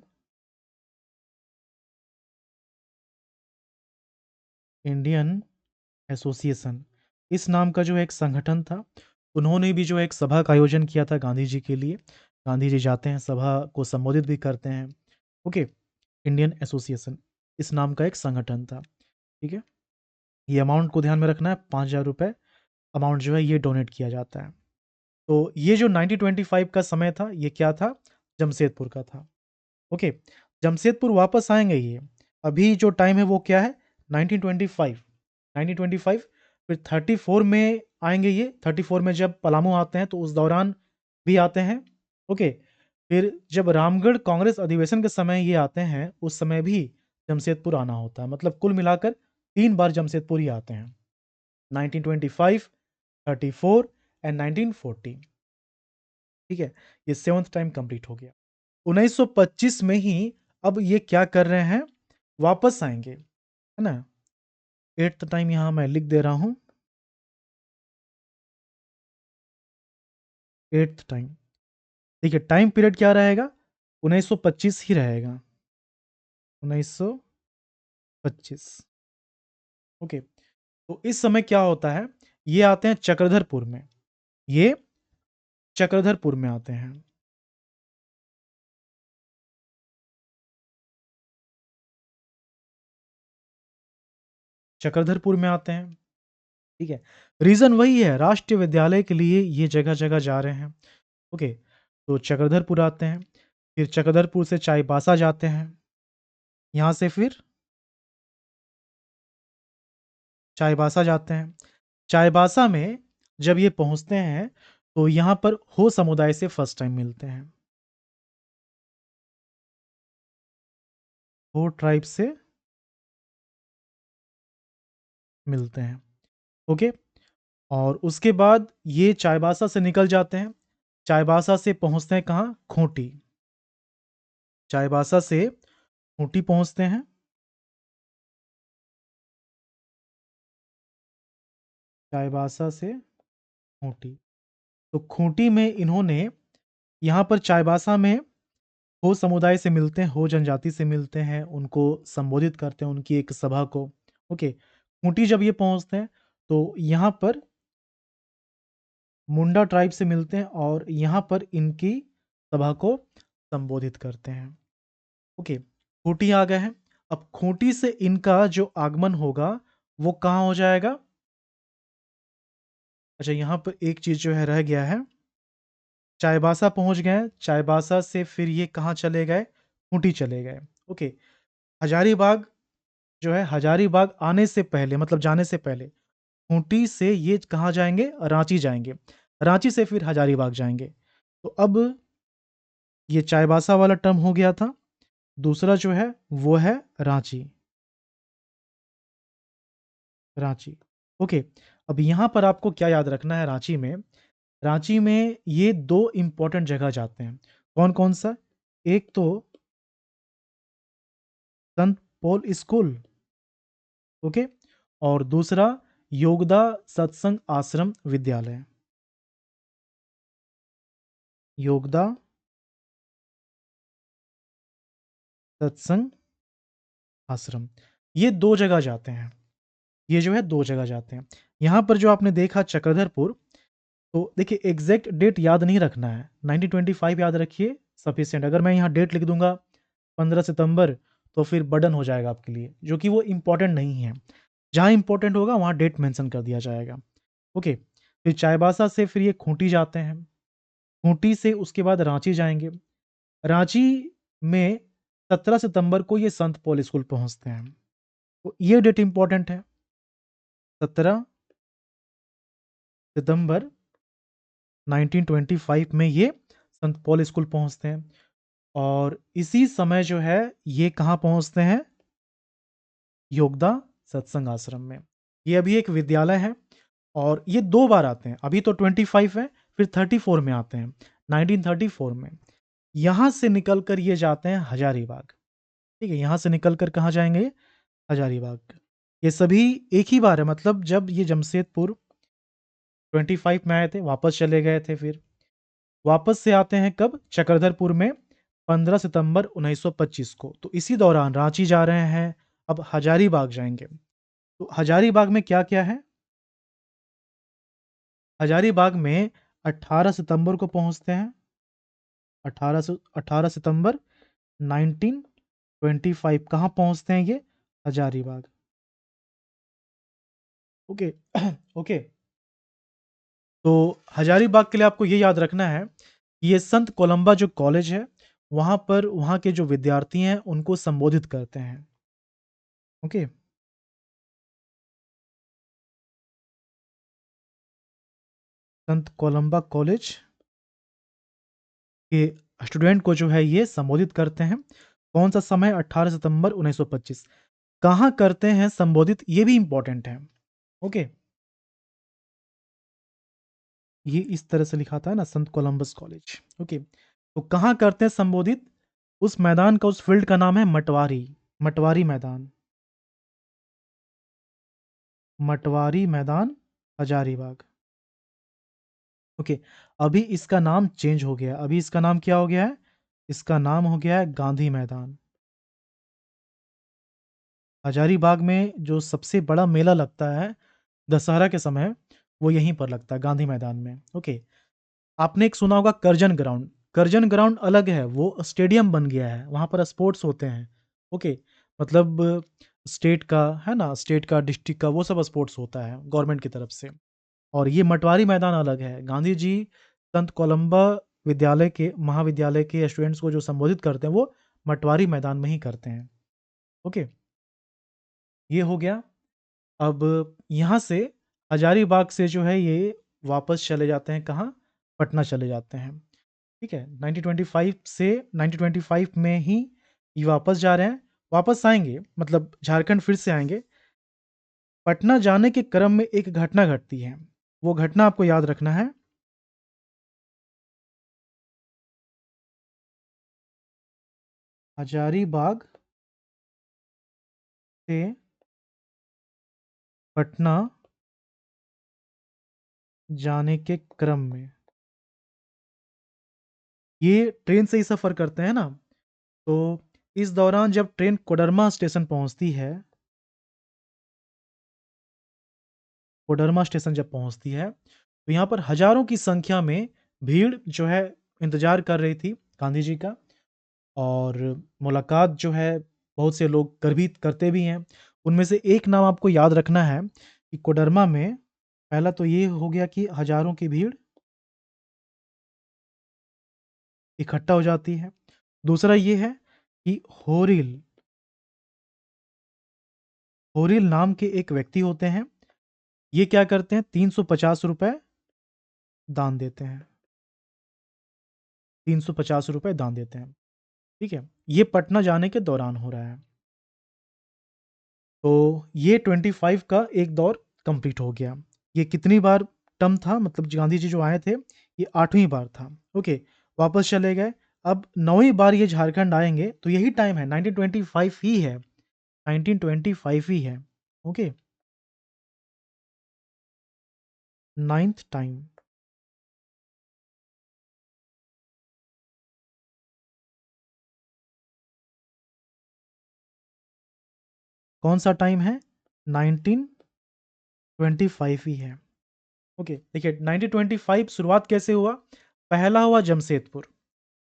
Indian association, इस नाम का जो एक संगठन था, उन्होंने भी जो एक सभा का आयोजन किया था गांधी जी के लिए। गांधी जी जाते हैं, सभा को संबोधित भी करते हैं। ओके, इंडियन एसोसिएशन इस नाम का एक संगठन था। ठीक है, ये अमाउंट को ध्यान में रखना है, 5,000 रुपये अमाउंट जो है ये डोनेट किया जाता है। तो ये जो 1925 का समय था, ये क्या था? जमशेदपुर का था। ओके, जमशेदपुर वापस आएंगे ये। अभी जो टाइम है वो क्या है? 1925, 1925। फिर 34 में आएंगे ये। 34 में जब पलामू आते हैं तो उस दौरान भी आते हैं। ओके, फिर जब रामगढ़ कांग्रेस अधिवेशन के समय ये आते हैं, उस समय भी जमशेदपुर आना होता है। मतलब कुल मिलाकर 3 बार जमशेदपुर ही आते हैं, 1925, 34 एंड 1940। ठीक है, ये 7th टाइम कंप्लीट हो गया। 1925 में ही अब ये क्या कर रहे हैं? वापस आएंगे, है ना। 8th टाइम यहाँ मैं लिख दे रहा हूँ, 8th टाइम। देखिए टाइम पीरियड क्या रहेगा, 1925 ही रहेगा, 1925। ओके, तो इस समय क्या होता है, ये आते हैं चक्रधरपुर में, ये चक्रधरपुर में आते हैं। चक्रधरपुर में आते हैं, ठीक है। रीज़न वही है, राष्ट्रीय विद्यालय के लिए ये जगह-जगह जा रहे हैं। ओके, तो चक्रधरपुर आते हैं, फिर चक्रधरपुर से चाईबासा जाते हैं, यहाँ से फिर चाईबासा जाते हैं। चाईबासा में जब ये पहुँचते हैं, तो यहाँ पर हो समुदाय से फर्स्ट टाइम मिलते हैं। हो ट्राइब से मिलते हैं, ओके। और उसके बाद ये चाईबासा से निकल जाते हैं, चाईबासा से पहुँचते हैं कहाँ? खूंटी। चाईबासा से खूंटी पहुँचते हैं, चाईबासा से खूंटी। तो खूंटी में इन्होंने यहाँ पर चाईबासा में हो समुदाय से मिलते हैं, हो जनजाति से मिलते हैं, उनको संबोधित करते हैं, उनकी एक सभा को। ओके, खूंटी जब ये पहुँचते हैं, तो यहाँ पर मुंडा ट्राइब से मिलते हैं और यहाँ पर इनकी सभा को संबोधित करते हैं। ओके, खूंटी आ गए हैं। अब खूंटी से इनका जो आगमन होगा, वो कहाँ हो जाएगा? अच्छा, यहाँ पर एक चीज़ जो है रह गया है, चाईबासा पहुँच गए, चाईबासा से फिर ये कहाँ चले गए? खूंटी चले गए। ओके, हजारीबाग जो है, हजारीबाग आने से पहले मतलब जाने से पहले, खूंटी से ये कहाँ जाएँगे? रांची जाएँगे। रांची से फिर हजारीबाग जाएँगे। तो अब ये चाईबासा वाला टर्म हो गया था। दूसरा जो है, वो है रांची। रांची, ओके। अब यहाँ पर आपको क्या याद रखना है रांची में? रांची में ये 2 इम्पोर्टेंट जगह जाते हैं। कौन-कौन सा? एक तो संत पॉल स्कूल, ओके, और दूसरा योगदा सत्संग आश्रम विद्यालय। योगदा सत्संग आश्रम, ये 2 जगह जाते हैं। ये जो है 2 जगह जाते हैं। यहाँ पर जो आपने देखा चक्रधरपुर, तो देखिए एग्ज़ैक्ट डेट याद नहीं रखना है, 1925 याद रखिए सफिशिएंट। अगर मैं यहाँ डेट लिख दूँगा 15 सितंबर, तो फिर बर्डन हो जाएगा आपके लिए, जो कि वो इम्पोर्टेंट नहीं है। जहाँ इम्पोर्टेंट होगा वहाँ डेट मेंशन कर दिया जाएगा। ओके, फिर चाईबासा से फिर ये खूंटी जाते हैं। खूंटी से उसके बाद रांची जाएँगे। रांची में 17 सितंबर को ये संत पॉल स्कूल पहुँचते हैं। तो ये डेट इम्पोर्टेंट है, 17 सितंबर 1925 में ये संत पॉल स्कूल पहुँचते हैं। और इसी समय जो है ये कहाँ पहुँचते हैं? योगदा सत्संग आश्रम में। ये अभी एक विद्यालय है और ये 2 बार आते हैं। अभी तो 25 है, फिर 34 में आते हैं, 1934 में। यहाँ से निकल कर ये जाते हैं हजारीबाग, ठीक है? यहाँ से निकल कर कहाँ जाएँगे ये? हजारीबाग। ये सभी एक ही बार है, मतलब जब ये जमशेदपुर 25 में आए थे, वापस चले गए थे फिर। वापस से आते हैं कब? चक्रधरपुर में 15 सितंबर 1925 को। तो इसी दौरान रांची जा रहे हैं, अब हजारीबाग जाएँगे। तो हजारीबाग में क्या-क्या है? हजारीबाग में 18 सितंबर को पहुँचते हैं, 18 सितंबर 1925 कहाँ पहुँचते हैं ये? हजारीबाग। Okay, okay. तो हजारीबाग के लिए आपको ये याद रखना है, कि ये संत कोलंबा जो कॉलेज है, वहाँ पर वहाँ के जो विद्यार्थी हैं, उनको संबोधित करते हैं। ओके? संत कोलंबा कॉलेज के स्टूडेंट को जो है ये संबोधित करते हैं। कौन-सा समय? 18 सितंबर 1925। कहाँ करते हैं संबोधित, ये भी इम्पोर्टेंट है। ओके? ये इस तरह से लिखा था ना, संत कोलंबस कॉलेज। ओके? तो कहाँ करते हैं संबोधित? उस मैदान का, उस फील्ड का नाम है मटवारी, मटवारी मैदान। मटवारी मैदान, हजारीबाग। ओके, अभी इसका नाम चेंज हो गया है। अभी इसका नाम क्या हो गया है? इसका नाम हो गया है गांधी मैदान। हजारीबाग में जो सबसे बड़ा मेला लगता है दशहरा के समय, वो यहीं पर लगता है, गांधी मैदान में। ओके। आपने एक सुना होगा करजन ग्राउंड। करजन ग्राउंड अलग है, वो स्टेडियम बन गया है, वहाँ पर स्पोर्ट्स होते हैं। ओके। मतलब स्टेट का है ना, स्टेट का, डिस्ट्रिक्ट का, वो सब स्पोर्ट्स होता है गवर्नमेंट की तरफ से। और ये मटवारी मैदान अलग है। गांधी जी संत कोलंबा विद्यालय के, महाविद्यालय के स्टूडेंट्स को जो संबोधित करते हैं, वो मटवारी मैदान में ही करते हैं। ओके। ये हो गया। अब यहाँ से हजारीबाग से जो है ये वापस चले जाते हैं कहाँ? पटना चले जाते हैं। ठीक है। 1925 से 1925 में ही ये वापस जा रहे हैं। वापस आएंगे मतलब झारखंड फिर से आएंगे। पटना जाने के क्रम में एक घटना घटती है, वो घटना आपको याद रखना है। हजारीबाग से पटना जाने के क्रम में ये ट्रेन से ही सफ़र करते हैं ना, तो इस दौरान जब ट्रेन कोडरमा स्टेशन पहुंचती है, कोडरमा स्टेशन जब पहुंचती है, तो यहाँ पर हजारों की संख्या में भीड़ जो है इंतजार कर रही थी गांधी जी का। और मुलाकात जो है बहुत से लोग कर भी करते भी हैं। उनमें से एक नाम आपको याद रखना है कि कोडरमा में पहला तो ये हो गया कि हजारों की भीड़ इकट्ठा हो जाती है। दूसरा ये है कि होरिल, होरिल नाम के एक व्यक्ति होते हैं। ये क्या करते हैं? 350 रुपए दान देते हैं। 350 रुपए दान देते हैं। ठीक है। ये पटना जाने के दौरान हो रहा है। तो ये 25 का एक दौर कंप्लीट हो गया। ये कितनी बार टर्म था, मतलब गांधी जी जो आए थे, ये 8वीं बार था। ओके। वापस चले गए। अब 9वीं बार ये झारखंड आएंगे, तो यही टाइम है, 1925 ही है, 1925 ही है। ओके। Ninth time. कौन सा टाइम है? 1925 ही है। ओके। देखिए 1925 शुरुआत कैसे हुआ? पहला हुआ जमशेदपुर।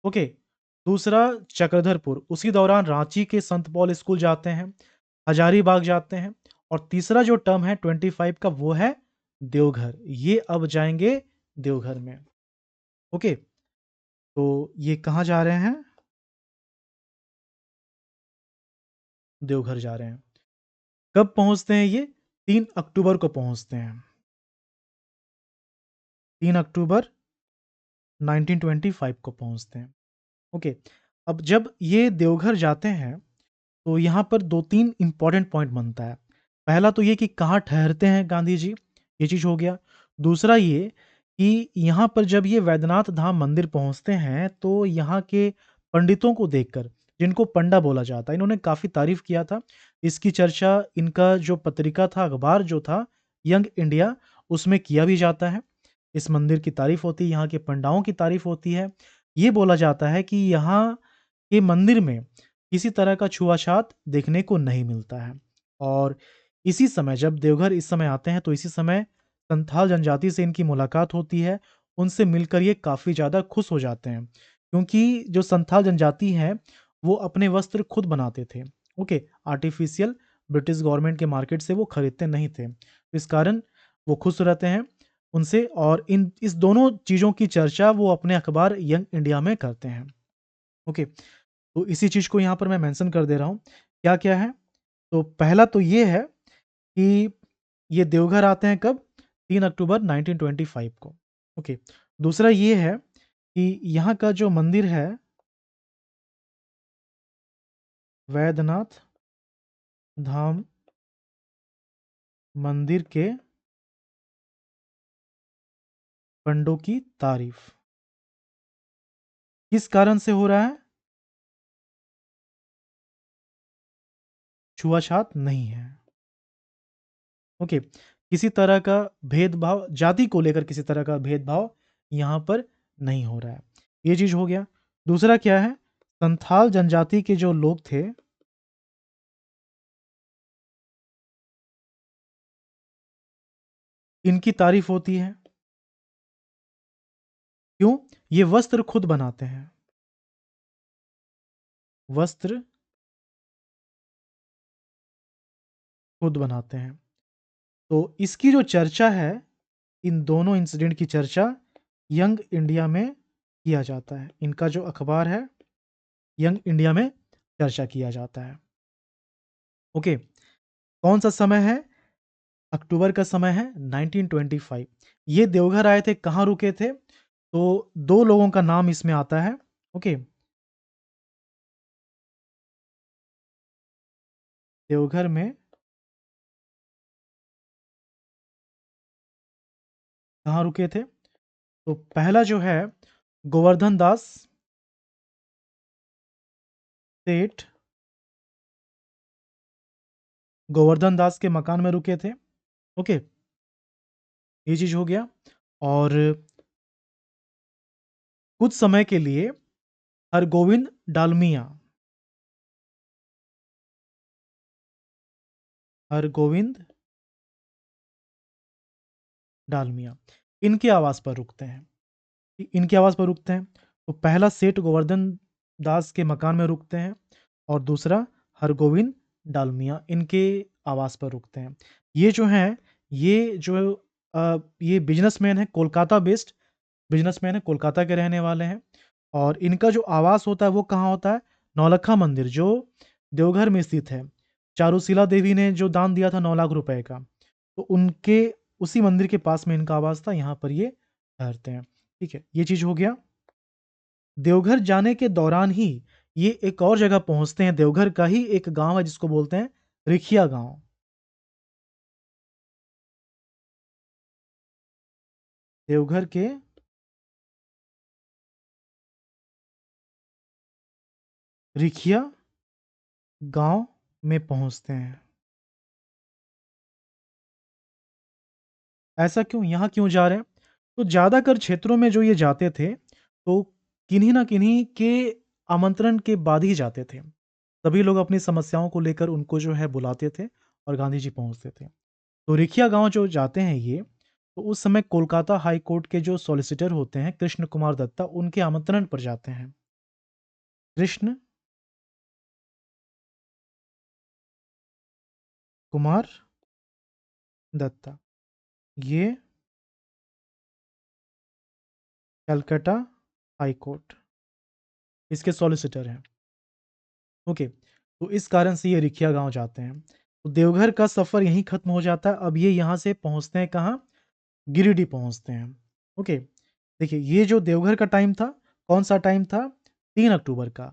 ओके। दूसरा चक्रधरपुर, उसी दौरान रांची के संत पॉल स्कूल जाते हैं, हजारीबाग जाते हैं। और तीसरा जो टर्म है 25 का, वो है देवघर। ये अब जाएंगे देवघर में। ओके। तो ये कहाँ जा रहे हैं? देवघर जा रहे हैं। कब पहुंचते हैं ये? 3 अक्टूबर को पहुंचते हैं। 3 अक्टूबर 1925 को पहुंचते हैं। ओके। अब जब ये देवघर जाते हैं, तो यहाँ पर 2-3 इम्पोर्टेंट पॉइंट बनता है। पहला तो ये कि कहाँ ठहरते हैं गांधी जी, ये चीज़ हो गया। दूसरा ये कि यहाँ पर जब ये वैद्यनाथ धाम मंदिर पहुँचते हैं, तो यहाँ के पंडितों को देखकर, जिनको पंडा बोला जाता है, इन्होंने काफ़ी तारीफ़ किया था। इसकी चर्चा इनका जो पत्रिका था, अखबार जो था, यंग इंडिया, उसमें किया भी जाता है। इस मंदिर की तारीफ़ होती है, यहाँ के पंडाओं की तारीफ़ होती है। ये बोला जाता है कि यहाँ के मंदिर में किसी तरह का छुआछात देखने को नहीं मिलता है। और इसी समय जब देवघर इस समय आते हैं, तो इसी समय संथाल जनजाति से इनकी मुलाकात होती है। उनसे मिलकर ये काफ़ी ज़्यादा खुश हो जाते हैं, क्योंकि जो संथाल जनजाति है, वो अपने वस्त्र खुद बनाते थे। ओके। आर्टिफिशियल ब्रिटिश गवर्नमेंट के मार्केट से वो खरीदते नहीं थे। इस कारण वो खुश रहते हैं उनसे, और इन इस दोनों चीज़ों की चर्चा वो अपने अखबार यंग इंडिया में करते हैं। ओके। तो इसी चीज़ को यहाँ पर मैं मेंशन कर दे रहा हूँ। क्या-क्या है? तो पहला तो ये है कि ये देवघर आते हैं कब? 3 अक्टूबर 1925 को। ओके। दूसरा ये है कि यहाँ का जो मंदिर है, वैद्यनाथ धाम मंदिर के पंडों की तारीफ किस कारण से हो रहा है? छुआछात नहीं है। ओके। किसी तरह का भेदभाव, जाति को लेकर किसी तरह का भेदभाव यहाँ पर नहीं हो रहा है। ये चीज़ हो गया। दूसरा क्या है, संथाल जनजाति के जो लोग थे, इनकी तारीफ होती है। क्यों? ये वस्त्र खुद बनाते हैं। वस्त्र खुद बनाते हैं। तो इसकी जो चर्चा है, इन दोनों इंसिडेंट की चर्चा यंग इंडिया में किया जाता है। इनका जो अखबार है, यंग इंडिया में चर्चा किया जाता है। ओके, कौन सा समय है? अक्टूबर का समय है 1925। ये देवघर आए थे, कहाँ रुके थे? तो 2 लोगों का नाम इसमें आता है। ओके, देवघर में कहाँ रुके थे? तो पहला जो है, गोवर्धन दास सेठ, गोवर्धन दास के मकान में रुके थे। ओके, ये चीज़ हो गया। और कुछ समय के लिए हरगोविंद डालमिया, हरगोविंद डालमिया, इनके आवास पर रुकते हैं। इनके आवास पर रुकते हैं। तो पहला सेठ गोवर्धन दास के मकान में रुकते हैं और दूसरा हरगोविंद डालमिया, इनके आवास पर रुकते हैं। ये जो हैं, ये जो ये बिजनेसमैन है, कोलकाता बेस्ड बिजनेसमैन है, कोलकाता के रहने वाले हैं। और इनका जो आवास होता है वो कहाँ होता है? नौलखा मंदिर, जो देवघर में स्थित है। चारुशीला देवी ने जो दान दिया था 9 लाख रुपए का, तो उनके उसी मंदिर के पास में इनका आवास था, यहाँ पर ये ठहरते हैं। ठीक है, ये चीज़ हो गया। देवघर जाने के दौरान ही ये एक और जगह पहुँचते हैं। देवघर का ही एक गाँव है जिसको बोलते हैं रिखिया गाँव। देवघर के रिखिया गाँव में पहुँचते हैं। ऐसा क्यों? यहाँ क्यों जा रहे हैं? तो ज़्यादातर क्षेत्रों में जो ये जाते थे, तो किन्हीं न किन्हीं के आमंत्रण के बाद ही जाते थे। सभी लोग अपनी समस्याओं को लेकर उनको जो है बुलाते थे और गांधी जी पहुँचते थे। तो रिखिया गाँव जो जाते हैं ये, तो उस समय कोलकाता हाई कोर्ट के जो सॉलिसिटर होते हैं कृष्ण कुमार दत्ता, उनके आमंत्रण पर जाते हैं। कृष्ण कुमार दत्ता, ये कलकत्ता हाई कोर्ट, इसके सॉलिसिटर हैं। ओके, तो इस कारण से ये रिखिया गाँव जाते हैं। तो देवघर का सफ़र यहीं ख़त्म हो जाता है। अब ये यहाँ से पहुँचते हैं कहाँ? गिरिडीह पहुँचते हैं। ओके, देखिए ये जो देवघर का टाइम था, कौन-सा टाइम था? 3 अक्टूबर का।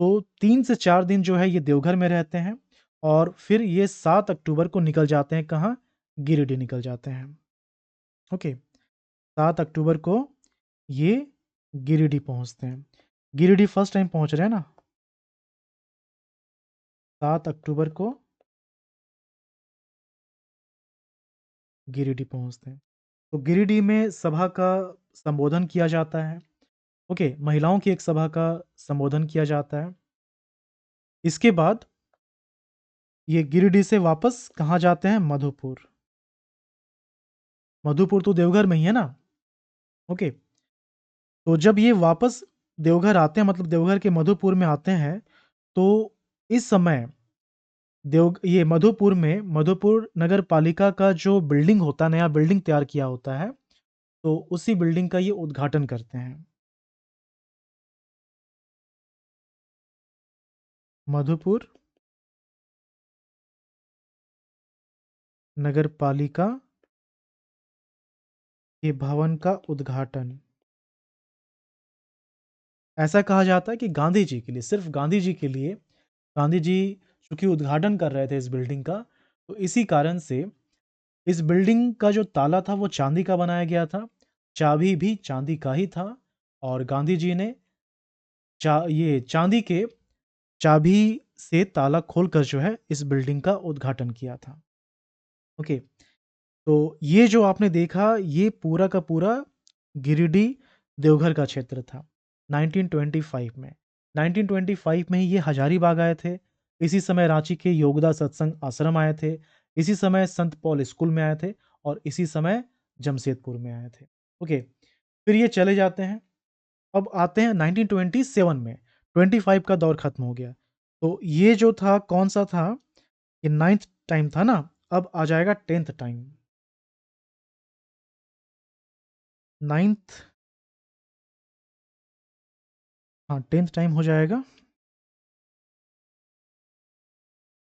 तो 3 से 4 दिन जो है ये देवघर में रहते हैं और फिर ये 7 अक्टूबर को निकल जाते हैं कहाँ? गिरिडीह निकल जाते हैं। ओके, 7 अक्टूबर को ये गिरिडीह पहुँचते हैं। गिरिडीह फर्स्ट टाइम पहुँच रहे हैं ना? 7 अक्टूबर को गिरिडीह पहुँचते हैं। तो गिरिडीह में सभा का संबोधन किया जाता है। ओके, महिलाओं की एक सभा का संबोधन किया जाता है। इसके बाद ये गिरिडीह से वापस कहाँ जाते हैं? मधुपुर। मधुपुर तो देवघर में ही है ना? ओके, तो जब ये वापस देवघर आते हैं, मतलब देवघर के मधुपुर में आते हैं, तो इस समय ये मधुपुर में मधुपुर नगर पालिका का जो बिल्डिंग होता है, नया बिल्डिंग तैयार किया होता है, तो उसी बिल्डिंग का ये उद्घाटन करते हैं। मधुपुर नगर पालिका के भवन का उद्घाटन। ऐसा कहा जाता है कि गांधी जी के लिए, सिर्फ गांधी जी के लिए, गांधी जी चूंकि उद्घाटन कर रहे थे इस बिल्डिंग का, तो इसी कारण से इस बिल्डिंग का जो ताला था वो चांदी का बनाया गया था, चाबी भी चांदी का ही था। और गांधी जी ने ये चांदी के चाबी से ताला खोलकर जो है इस बिल्डिंग का उद्घाटन किया था। ओके, तो ये जो आपने देखा, ये पूरा का पूरा गिरिडीह, देवघर का क्षेत्र था 1925 में। 1925 में ही ये हजारीबाग आए थे। इसी समय रांची के योगदा सत्संग आश्रम आए थे। इसी समय संत पॉल स्कूल में आए थे और इसी समय जमशेदपुर में आए थे। ओके, फिर ये चले जाते हैं। अब आते हैं 1927 में। 25 का दौर खत्म हो गया। तो ये जो था कौन सा था? ये 9th टाइम था ना। अब आ जाएगा 10th टाइम। 9th, हाँ 10th टाइम हो जाएगा।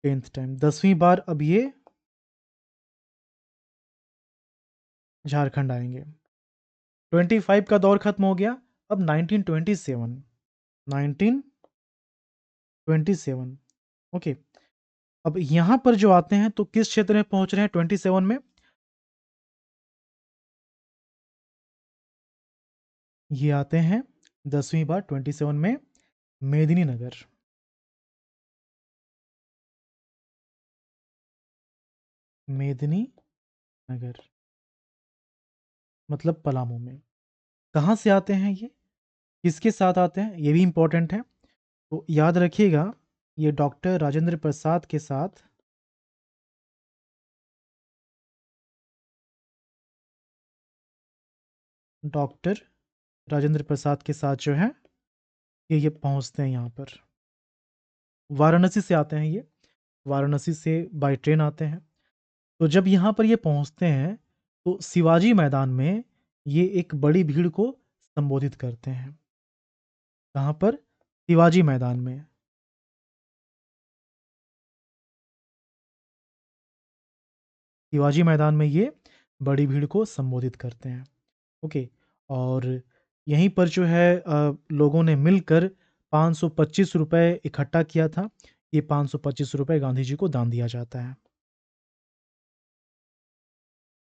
10th टाइम 10वीं बार अब ये झारखंड आएंगे। 25 का दौर खत्म हो गया। अब 1927, 1927। ओके, अब यहाँ पर जो आते हैं तो किस क्षेत्र में पहुंच रहे हैं 27 में? ये आते हैं 10वीं बार 27 में मेदिनीनगर। मेदिनी नगर मतलब पलामू में। कहाँ से आते हैं ये? किसके साथ आते हैं? ये भी इंपॉर्टेंट है, तो याद रखिएगा। ये डॉक्टर राजेंद्र प्रसाद के साथ डॉक्टर राजेंद्र प्रसाद के साथ जो है ये पहुंचते हैं यहाँ पर। वाराणसी से आते हैं ये। वाराणसी से बाय ट्रेन आते हैं। तो जब यहाँ पर ये पहुंचते हैं तो शिवाजी मैदान में ये एक बड़ी भीड़ को संबोधित करते हैं। कहाँ पर? शिवाजी मैदान में। शिवाजी मैदान में ये बड़ी भीड़ को संबोधित करते हैं। ओके, और यहीं पर जो है लोगों ने मिलकर 525 रुपए इकट्ठा किया था। ये 525 रुपए गांधी जी को दान दिया जाता है।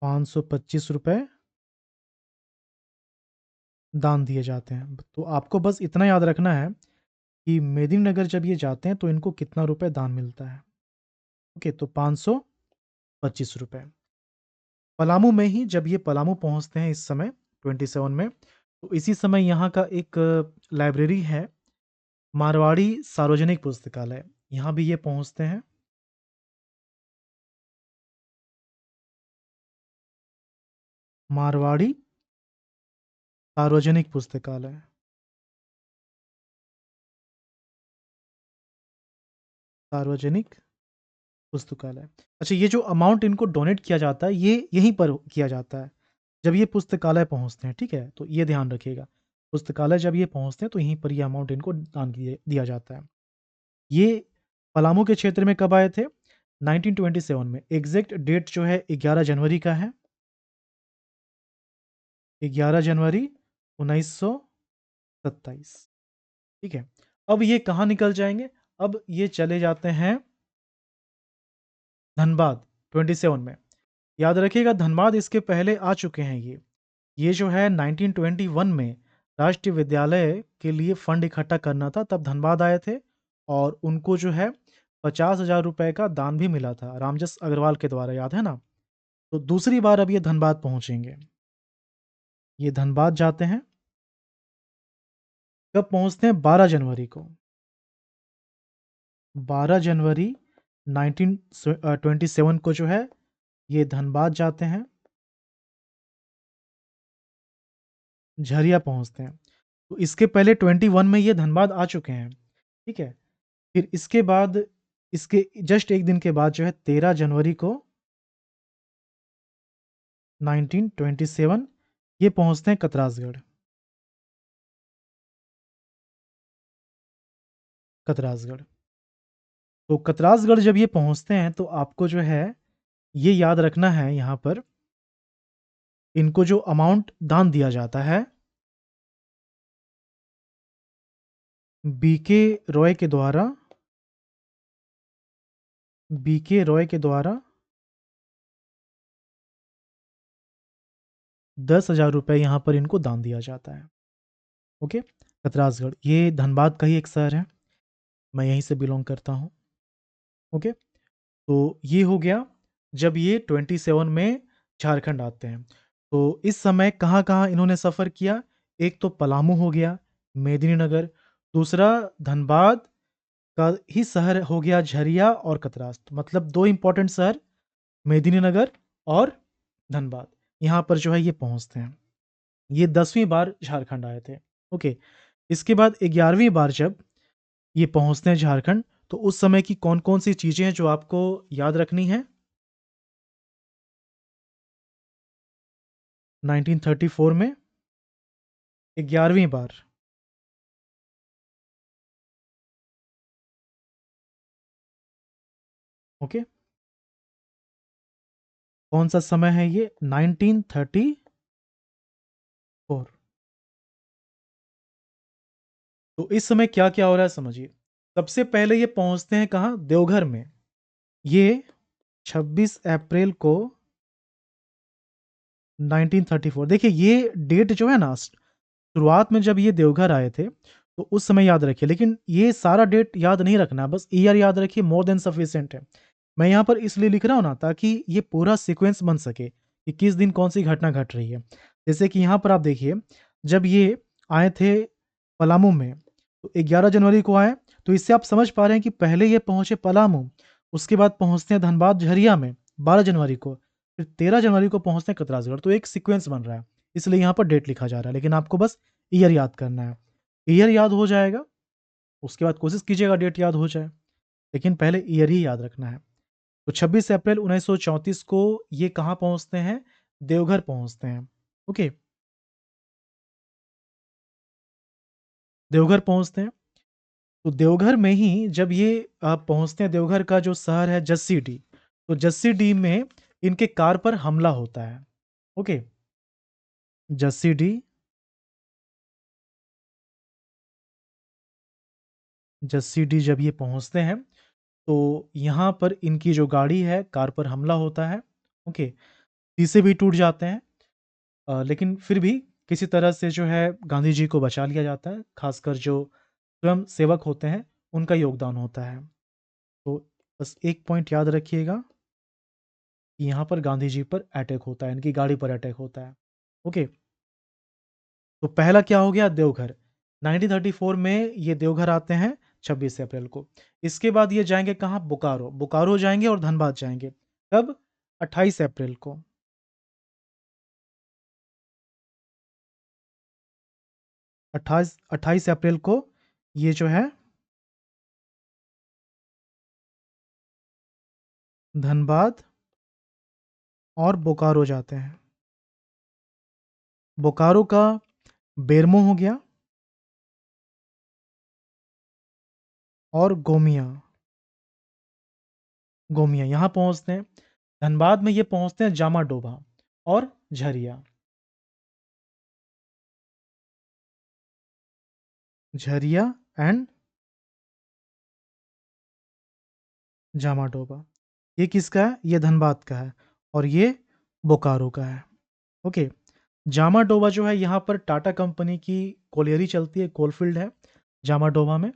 525 रुपए दान दिए जाते हैं। तो आपको बस इतना याद रखना है कि मेदिनीनगर जब ये जाते हैं तो इनको कितना रुपए दान मिलता है। ओके, तो 525 रुपए। पलामू में ही जब ये पलामू पहुंचते हैं इस समय 27 में, तो इसी समय यहाँ का एक लाइब्रेरी है, मारवाड़ी सार्वजनिक पुस्तकालय। यहाँ भी ये पहुंचते हैं। मारवाड़ी सार्वजनिक पुस्तकालय। सार्वजनिक पुस्तकालय। अच्छा, ये जो अमाउंट इनको डोनेट किया जाता है ये यहीं पर किया जाता है जब ये पुस्तकालय पहुंचते हैं। ठीक है, तो ये ध्यान रखिएगा। पुस्तकालय जब ये पहुंचते हैं तो यहीं पर ये अमाउंट इनको दान दिया जाता है। ये पलामू के क्षेत्र में कब आए थे? 1927 में। एग्जैक्ट डेट जो है 11 जनवरी का है। 11 जनवरी 1927। ठीक है, अब ये कहाँ निकल जाएंगे? अब ये चले जाते हैं धनबाद 27 में। याद रखिएगा धनबाद इसके पहले आ चुके हैं ये जो है 1921 में राष्ट्रीय विद्यालय के लिए फंड इकट्ठा करना था, तब धनबाद आए थे और उनको जो है 50,000 रुपए का दान भी मिला था रामजस अग्रवाल के द्वारा, याद है ना? तो दूसरी बार अब ये धनबाद पहुंचेंगे। ये धनबाद जाते हैं। कब पहुंचते हैं? 12 जनवरी को। 12 जनवरी 1927 को जो है ये धनबाद जाते हैं। झरिया पहुंचते हैं। तो इसके पहले 21 में ये धनबाद आ चुके हैं। ठीक है, फिर इसके बाद इसके जस्ट एक दिन के बाद जो है 13 जनवरी को 1927 ये पहुंचते हैं कतरासगढ़। कतरासगढ़। तो कतरासगढ़ जब ये पहुंचते हैं तो आपको जो है ये याद रखना है, यहाँ पर इनको जो अमाउंट दान दिया जाता है बीके रॉय के द्वारा, बीके रॉय के द्वारा 10,000 रुपए यहाँ पर इनको दान दिया जाता है। ओके, कतरासगढ़ ये धनबाद का ही एक शहर है, मैं यहीं से बिलोंग करता हूँ। ओके, तो ये हो गया जब ये 27 में झारखंड आते हैं। तो इस समय कहाँ-कहाँ इन्होंने सफ़र किया? एक तो पलामू हो गया, मेदिनीनगर, दूसरा धनबाद का ही शहर हो गया झरिया और कतरास। तो मतलब 2 इम्पोर्टेंट शहर मेदिनीनगर और धनबाद, यहाँ पर जो है ये पहुँचते हैं। ये 10वीं बार झारखंड आए थे, ओके। इसके बाद 11वीं बार जब ये पहुँचते हैं झारखंड, तो उस समय की कौन-कौन सी चीज़ें हैं जो आपको याद रखनी है? 1934 में 11वीं बार, ओके। कौन-सा समय है ये? 1934। तो इस समय क्या-क्या हो रहा है समझिए। सबसे पहले ये पहुँचते हैं कहाँ? देवघर में। ये 26 अप्रैल को 1934, देखिए ये डेट जो है ना, शुरुआत में जब ये देवघर आए थे, तो उस समय याद रखिए, लेकिन ये सारा डेट याद नहीं रखना, बस ईयर याद रखिए, मोर देन सफिशिएंट है। मैं यहाँ पर इसलिए लिख रहा हूँ ना, ताकि ये पूरा सीक्वेंस बन सके कि किस दिन कौन-सी घटना घट रही है। जैसे कि यहाँ पर आप देखिए, जब ये आए थे पलामू में, तो 11 जनवरी को आए, तो इससे आप समझ पा रहे हैं कि पहले ये पहुँचे पलामू, उसके बाद पहुँचते हैं धनबाद झरिया में 12 जनवरी को, फिर 13 जनवरी को पहुँचते हैं कतरासगढ़, तो एक सीक्वेंस बन रहा है। इसलिए यहाँ पर डेट लिखा जा रहा है, लेकिन आपको बस ईयर याद करना है। ईयर याद हो जाएगा, उसके बाद कोशिश कीजिएगा डेट याद हो जाए, लेकिन पहले ईयर ही याद रखना है। तो 26 अप्रैल 1934 को ये कहाँ पहुँचते हैं? देवघर पहुँचते हैं, ओके। देवघर पहुँचते हैं, तो देवघर में ही जब ये पहुँचते हैं, देवघर का जो शहर है जस्सीडीह, तो जस्सीडीह में इनके कार पर हमला होता है, ओके। जस्सीडीह जस्सीडीह जब ये पहुँचते हैं, तो यहाँ पर इनकी जो गाड़ी है, कार पर हमला होता है, ओके। शीशे भी टूट जाते हैं, लेकिन फिर भी किसी तरह से जो है गांधी जी को बचा लिया जाता है, खासकर जो स्वयं सेवक होते हैं, उनका योगदान होता है। तो बस एक पॉइंट याद रखिएगा कि यहाँ पर गांधी जी पर अटैक होता है, इनकी गाड़ी पर अटैक होता है, ओके। तो पहला क्या हो गया? देवघर। 1934 में ये देवघर आते हैं 26 अप्रैल को। इसके बाद ये जाएँगे कहाँ? बोकारो। बोकारो जाएँगे और धनबाद जाएँगे। कब? 28 अप्रैल को। 28 अप्रैल को ये जो है धनबाद और बोकारो जाते हैं। बोकारो का बेरमो हो गया और गोमिया, गोमिया यहाँ पहुँचते हैं। धनबाद में ये पहुँचते हैं जामा डोभा और झरिया। झरिया एंड जामा डोभा। ये किसका है? ये धनबाद का है और ये बोकारो का है, ओके। जामा डोभा जो है, यहाँ पर टाटा कंपनी की कोलियरी चलती है, कोलफील्ड है जामा डोभा में।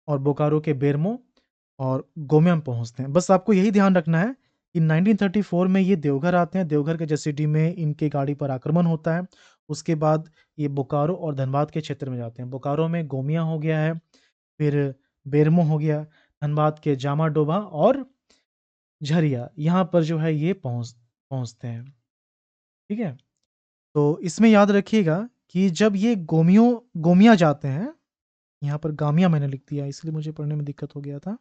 और बोकारो के बेरमो और गोमयम पहुँचते हैं। बस आपको यही ध्यान रखना है कि 1934 में ये देवघर आते हैं, देवघर के जसीडीह में इनकी गाड़ी पर आक्रमण होता है। उसके बाद ये बोकारो और धनबाद के क्षेत्र में जाते हैं। बोकारो में गोमिया हो गया है, फिर बेरमो हो गया, धनबाद के जामा डोभा और झरिया, यहाँ पर जो है ये पहुँचते हैं, ठीक है? तो इसमें याद रखिएगा कि जब ये गोमिया जाते हैं, यहाँ पर गामिया मैंने लिख दिया, इसलिए मुझे पढ़ने में दिक्कत हो गया था।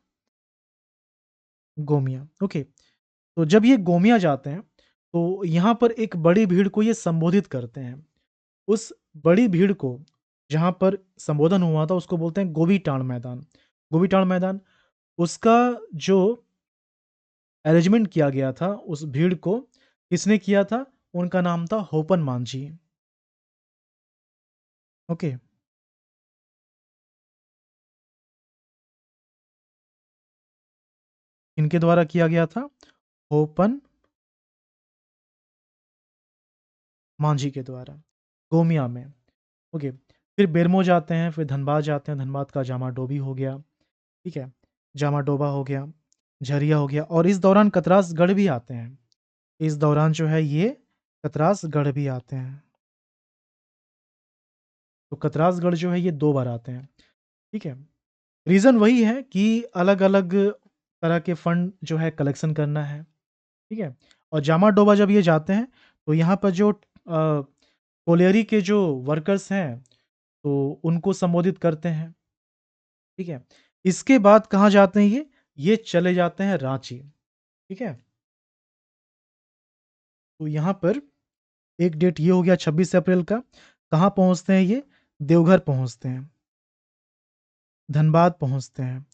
गोमिया, ओके। तो जब ये गोमिया जाते हैं, तो यहाँ पर एक बड़ी भीड़ को ये संबोधित करते हैं। उस बड़ी भीड़ को जहाँ पर संबोधन हुआ था, उसको बोलते हैं गोवीटाण मैदान। गोवीटाण मैदान, उसका जो अरेंजमेंट किया गया था, उस भीड़ को किसने किया था? उनका नाम था होपन मांझी, ओके। इनके द्वारा किया गया था, होपन मांझी के द्वारा, गोमिया में, ओके। फिर बेरमो जाते हैं, फिर धनबाद जाते हैं, धनबाद का जामा डोभी हो गया, ठीक है? जामा डोबा हो गया, झरिया हो गया और इस दौरान कतरासगढ़ भी आते हैं। इस दौरान जो है ये कतरासगढ़ भी आते हैं। तो कतरासगढ़ जो है ये 2 बार आते हैं, ठीक है? रीज़न वही है कि अलग-अलग तरह के फंड जो है कलेक्शन करना है, ठीक है? और जामा-डोबा जब ये जाते हैं, तो यहाँ पर जो कोलियरी के जो वर्कर्स हैं, तो उनको संबोधित करते हैं, ठीक है? इसके बाद कहाँ जाते हैं ये? ये चले जाते हैं रांची, ठीक है? तो यहाँ पर एक डेट ये हो गया 26 अप्रैल का। कहाँ पहुँचते हैं ये? देवघर पहुँचते हैं, धनबाद पहुँचते हैं,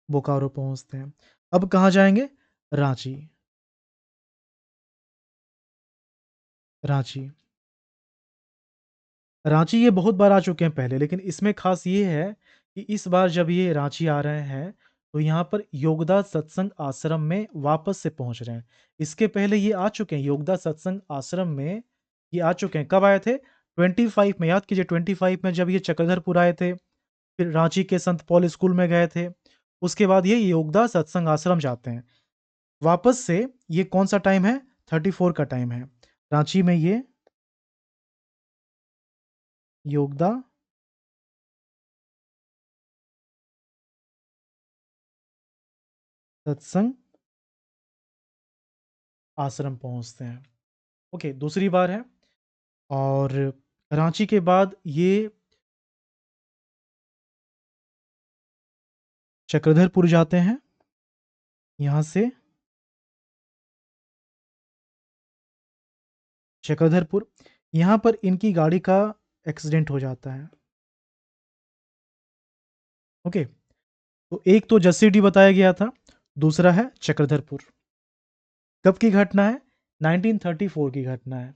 बोकारो पहुँचते हैं। अब कहाँ जाएँगे? रांची, रांची। रांची ये बहुत बार आ चुके हैं पहले, लेकिन इसमें ख़ास ये है कि इस बार जब ये रांची आ रहे हैं, तो यहाँ पर योगदा सत्संग आश्रम में वापस से पहुँच रहे हैं। इसके पहले ये आ चुके हैं, योगदा सत्संग आश्रम में ये आ चुके हैं। कब आए थे? 25 में, याद कीजिए 25 में जब ये चक्रधरपुर आए थे, फिर रांची के संत पॉल स्कूल में गए थे। उसके बाद ये योगदा सत्संग आश्रम जाते हैं। वापस से ये कौन-सा टाइम है? 34 का टाइम है। रांची में ये योगदा सत्संग आश्रम पहुँचते हैं। ओके, दूसरी बार है और रांची के बाद ये चक्रधरपुर जाते हैं। यहाँ से चक्रधरपुर, यहाँ पर इनकी गाड़ी का एक्सीडेंट हो जाता है। ओके, तो एक तो जसीडीह बताया गया था, दूसरा है चक्रधरपुर। कब की घटना है? 1934 की घटना है।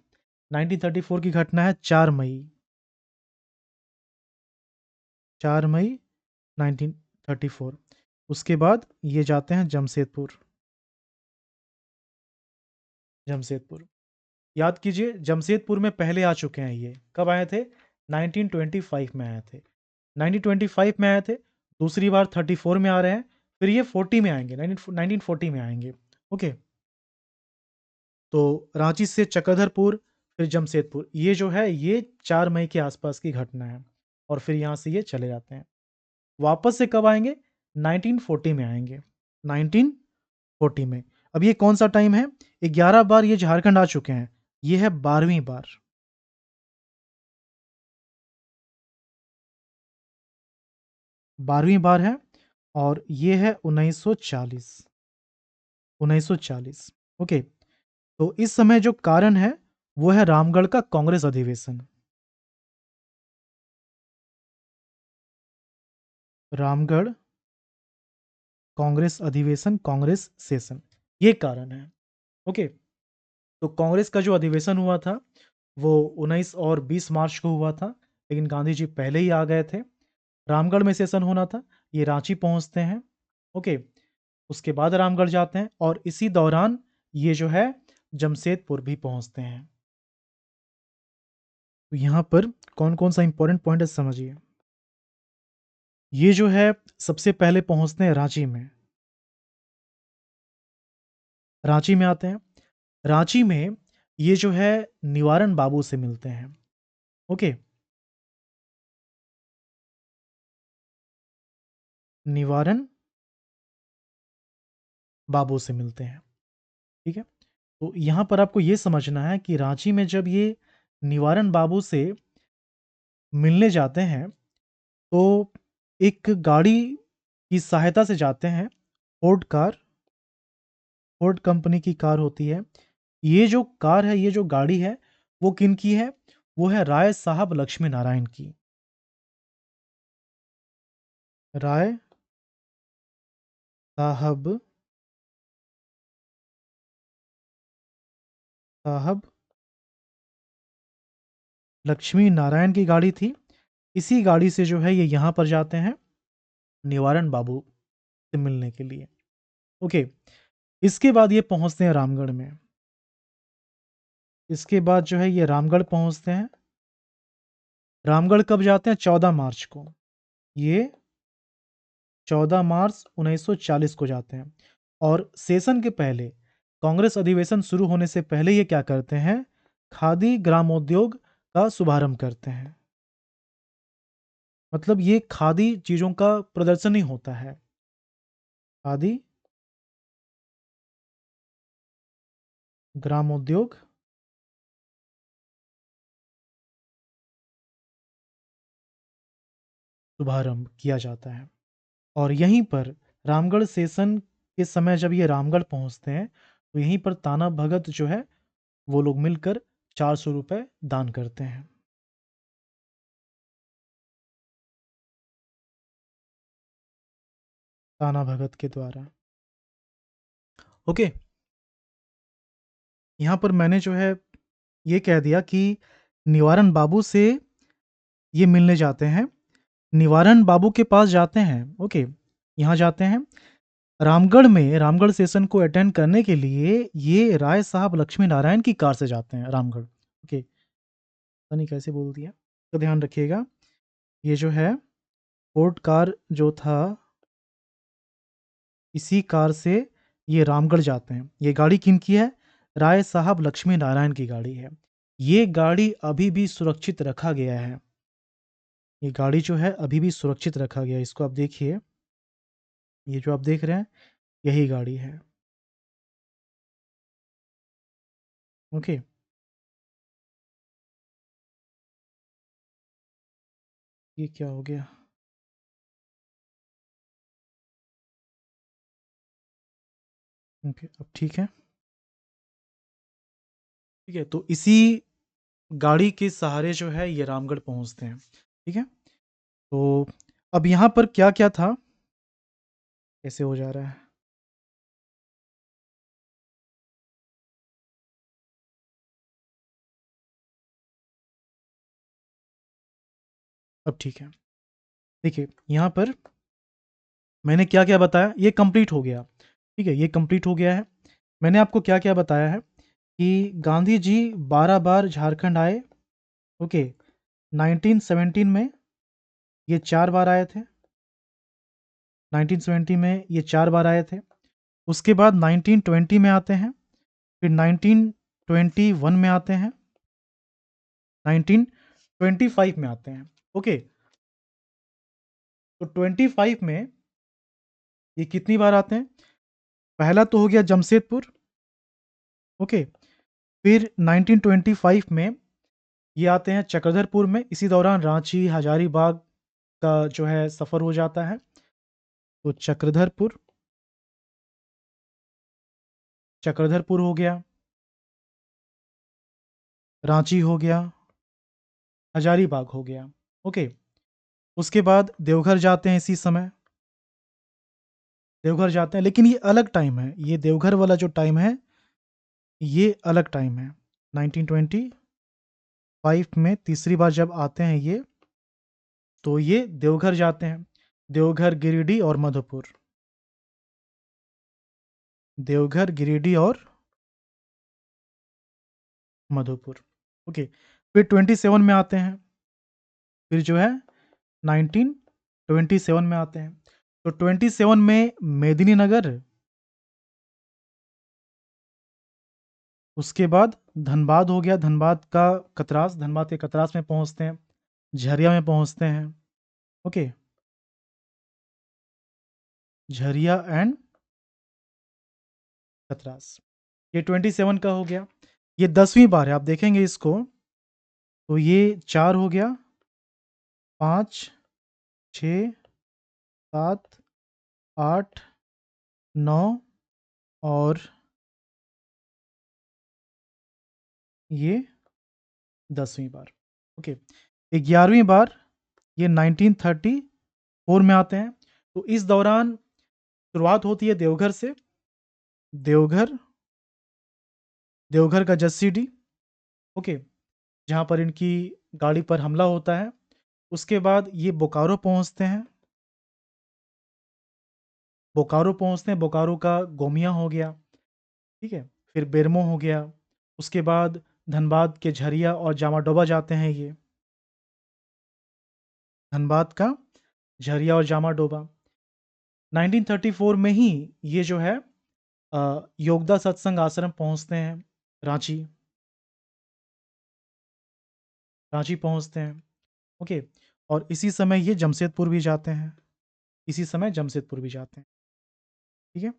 1934 की घटना है 4 मई, 4 मई 1934। उसके बाद ये जाते हैं जमशेदपुर, जमशेदपुर। याद कीजिए जमशेदपुर में पहले आ चुके हैं ये। कब आए थे? 1925 में आए थे। 1925 में आए थे, दूसरी बार 34 में आ रहे हैं, फिर ये 40 में आएँगे, 1940 में आएँगे। ओके, तो रांची से चक्रधरपुर, फिर जमशेदपुर, ये जो है ये 4 मई के आसपास की घटना है और फिर यहाँ से ये चले जाते हैं। वापस से कब आएँगे? 1940 में आएँगे, 1940 में। अब ये कौन-सा टाइम है? 11 बार ये झारखंड आ चुके हैं, ये है 12वीं बार। 12वीं बार है और ये है 1940, 1940। ओके, तो इस समय जो कारण है, वो है रामगढ़ का कांग्रेस अधिवेशन। रामगढ़ कांग्रेस अधिवेशन, कांग्रेस सेशन, ये कारण है। ओके, तो कांग्रेस का जो अधिवेशन हुआ था, वो 19 और 20 मार्च को हुआ था, लेकिन गांधी जी पहले ही आ गए थे। रामगढ़ में सेशन होना था, ये रांची पहुँचते हैं। ओके, उसके बाद रामगढ़ जाते हैं और इसी दौरान ये जो है जमशेदपुर भी पहुँचते हैं। तो यहाँ पर कौन-कौन सा इम्पोर्टेंट पॉइंट है समझिए। ये जो है सबसे पहले पहुँचते हैं रांची में। रांची में आते हैं। रांची में ये जो है निवारन बाबू से मिलते हैं। ओके, निवारन बाबू से मिलते हैं, ठीक है? तो यहाँ पर आपको ये समझना है कि रांची में जब ये निवारन बाबू से मिलने जाते हैं, तो एक गाड़ी की सहायता से जाते हैं, फ़ोर्ड कार, फ़ोर्ड कंपनी की कार होती है। ये जो कार है, ये जो गाड़ी है, वो किनकी है? वो है राय साहब लक्ष्मी नारायण की। राय साहब साहब लक्ष्मी नारायण की गाड़ी थी। इसी गाड़ी से जो है ये यहाँ पर जाते हैं, निवारन बाबू से मिलने के लिए। ओके, इसके बाद ये पहुँचते हैं रामगढ़ में। इसके बाद जो है ये रामगढ़ पहुँचते हैं। रामगढ़ कब जाते हैं? 14 मार्च को। ये 14 मार्च 1940 को जाते हैं और सेशन के पहले, कांग्रेस अधिवेशन शुरू होने से पहले ये क्या करते हैं? खादी ग्रामोद्योग का शुभारंभ करते हैं। मतलब ये खादी चीज़ों का प्रदर्शन ही होता है। खादी ग्रामोद्योग शुभारंभ किया जाता है। और यहीं पर रामगढ़ सेशन के समय जब ये रामगढ़ पहुँचते हैं, तो यहीं पर ताना भगत जो है, वो लोग मिलकर 400 रुपए दान करते हैं। ताना भगत के द्वारा। ओके, यहाँ पर मैंने जो है ये कह दिया कि निवारन बाबू से ये मिलने जाते हैं। निवारन बाबू के पास जाते हैं, ओके, यहाँ जाते हैं। रामगढ़ में रामगढ़ सेशन को अटेंड करने के लिए ये राय साहब लक्ष्मी नारायण की कार से जाते हैं रामगढ़। ओके, पता नहीं कैसे बोल दिया, तो ध्यान रखिएगा। ये जो है फोर्ड कार जो था, इसी कार से ये रामगढ़ जाते हैं। ये गाड़ी किनकी है? राय साहब लक्ष्मी नारायण की गाड़ी है। ये गाड़ी अभी भी सुरक्षित रखा गया है। ये गाड़ी जो है अभी भी सुरक्षित रखा गया है। इसको आप देखिए, ये जो आप देख रहे हैं, यही गाड़ी है। ओके, ये क्या हो गया? ओके, अब ठीक है। ठीक है, तो इसी गाड़ी के सहारे जो है ये रामगढ़ पहुंचते हैं। ठीक है, तो अब यहाँ पर क्या-क्या था? कैसे हो जा रहा है? अब ठीक है। देखिए, यहाँ पर मैंने क्या-क्या बताया, ये कंप्लीट हो गया। ठीक है, ये कंप्लीट हो गया है। मैंने आपको क्या-क्या बताया है कि गांधी जी 12 बार झारखंड आए। ओके, 1917 में ये 4 बार आए थे। 1970 में ये 4 बार आए थे। उसके बाद 1920 में आते हैं, फिर 1921 में आते हैं, 1925 में आते हैं। ओके, तो 25 में ये कितनी बार आते हैं? पहला तो हो गया जमशेदपुर। ओके, फिर 1925 में ये आते हैं चक्रधरपुर में। इसी दौरान रांची, हजारीबाग का जो है सफ़र हो जाता है। तो चक्रधरपुर हो गया, रांची हो गया, हजारीबाग हो गया। ओके, उसके बाद देवघर जाते हैं इसी समय। देवघर जाते हैं, लेकिन ये अलग टाइम है। ये देवघर वाला जो टाइम है, ये अलग टाइम है। 1925 में तीसरी बार जब आते हैं ये, तो ये देवघर जाते हैं। देवघर, गिरिडीह और मधुपुर। देवघर, गिरिडीह और मधुपुर। ओके, फिर 27 में आते हैं। फिर जो है 1927 में आते हैं। तो 27 में मेदिनीनगर, उसके बाद धनबाद हो गया। धनबाद के कतरास में पहुँचते हैं, झरिया में पहुँचते हैं। ओके, झरिया एंड कतरास, ये 27 का हो गया। ये 10वीं बार है, आप देखेंगे इसको, तो ये 4 हो गया, 5, 6, 7, 8, 9 और ये 10वीं बार। ओके, 11वीं बार ये 1934 में आते हैं। तो इस दौरान शुरुआत होती है देवघर से। देवघर, देवघर का जसीडीह, ओके, जहाँ पर इनकी गाड़ी पर हमला होता है। उसके बाद ये बोकारो पहुँचते हैं। बोकारो पहुँचते हैं, बोकारो का गोमिया हो गया। ठीक है, फिर बेरमो हो गया। उसके बाद धनबाद के झरिया और जामाडोबा जाते हैं ये। धनबाद का झरिया और जामाडोबा। 1934 में ही ये जो है योगदा सत्संग आश्रम पहुँचते हैं, रांची। रांची पहुँचते हैं, ओके। और इसी समय ये जमशेदपुर भी जाते हैं, इसी समय जमशेदपुर भी जाते हैं, ठीक है।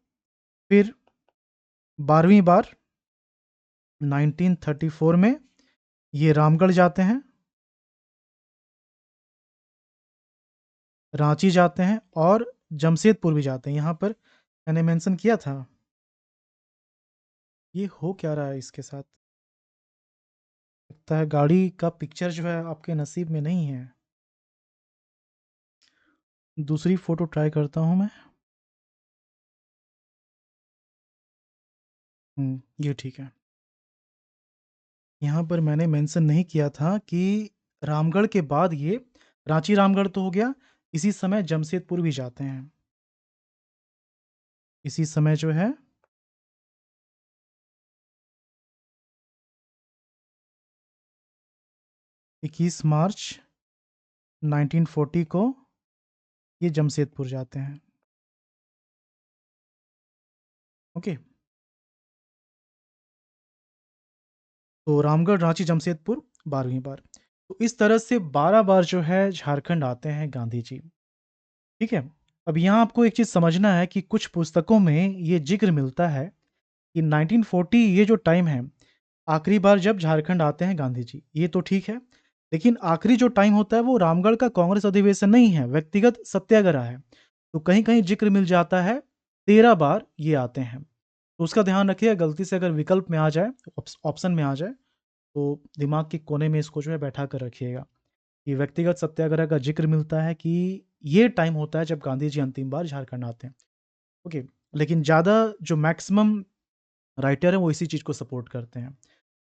फिर 12वीं बार 1934 में ये रामगढ़ जाते हैं, रांची जाते हैं और जमशेदपुर भी जाते हैं। यहाँ पर मैंने मेंशन किया था। ये हो क्या रहा है इसके साथ? लगता है गाड़ी का पिक्चर जो है आपके नसीब में नहीं है। दूसरी फ़ोटो ट्राई करता हूँ मैं। ये ठीक है। यहाँ पर मैंने मेंशन नहीं किया था कि रामगढ़ के बाद ये रांची रामगढ़ तो हो गया, इसी समय जमशेदपुर भी जाते हैं। इसी समय जो है 21 मार्च 1940 को ये जमशेदपुर जाते हैं, ओके। तो रामगढ़, रांची, जमशेदपुर 12वीं बार। तो इस तरह से 12 बार जो है झारखंड आते हैं गांधी जी, ठीक है। अब यहाँ आपको एक चीज़ समझना है कि कुछ पुस्तकों में ये ज़िक्र मिलता है कि 1940 ये जो टाइम है, आखिरी बार जब झारखंड आते हैं गांधी जी, ये तो ठीक है। लेकिन आखिरी जो टाइम होता है वो रामगढ़ का कांग्रेस अधिवेशन नहीं है, व्यक्तिगत सत्याग्रह है। तो कहीं-कहीं ज़िक्र मिल जाता है 13 बार ये आते हैं। तो उसका ध्यान रखिएगा, गलती से अगर विकल्प में आ जाए, ऑप्शन में आ जाए, तो दिमाग के कोने में इसको जो है बैठा कर रखिएगा कि व्यक्तिगत सत्याग्रह का ज़िक्र मिलता है कि ये टाइम होता है जब गांधी जी अंतिम बार झारखंड आते हैं, ओके। लेकिन ज़्यादा जो मैक्सिमम राइटर हैं वो इसी चीज़ को सपोर्ट करते हैं।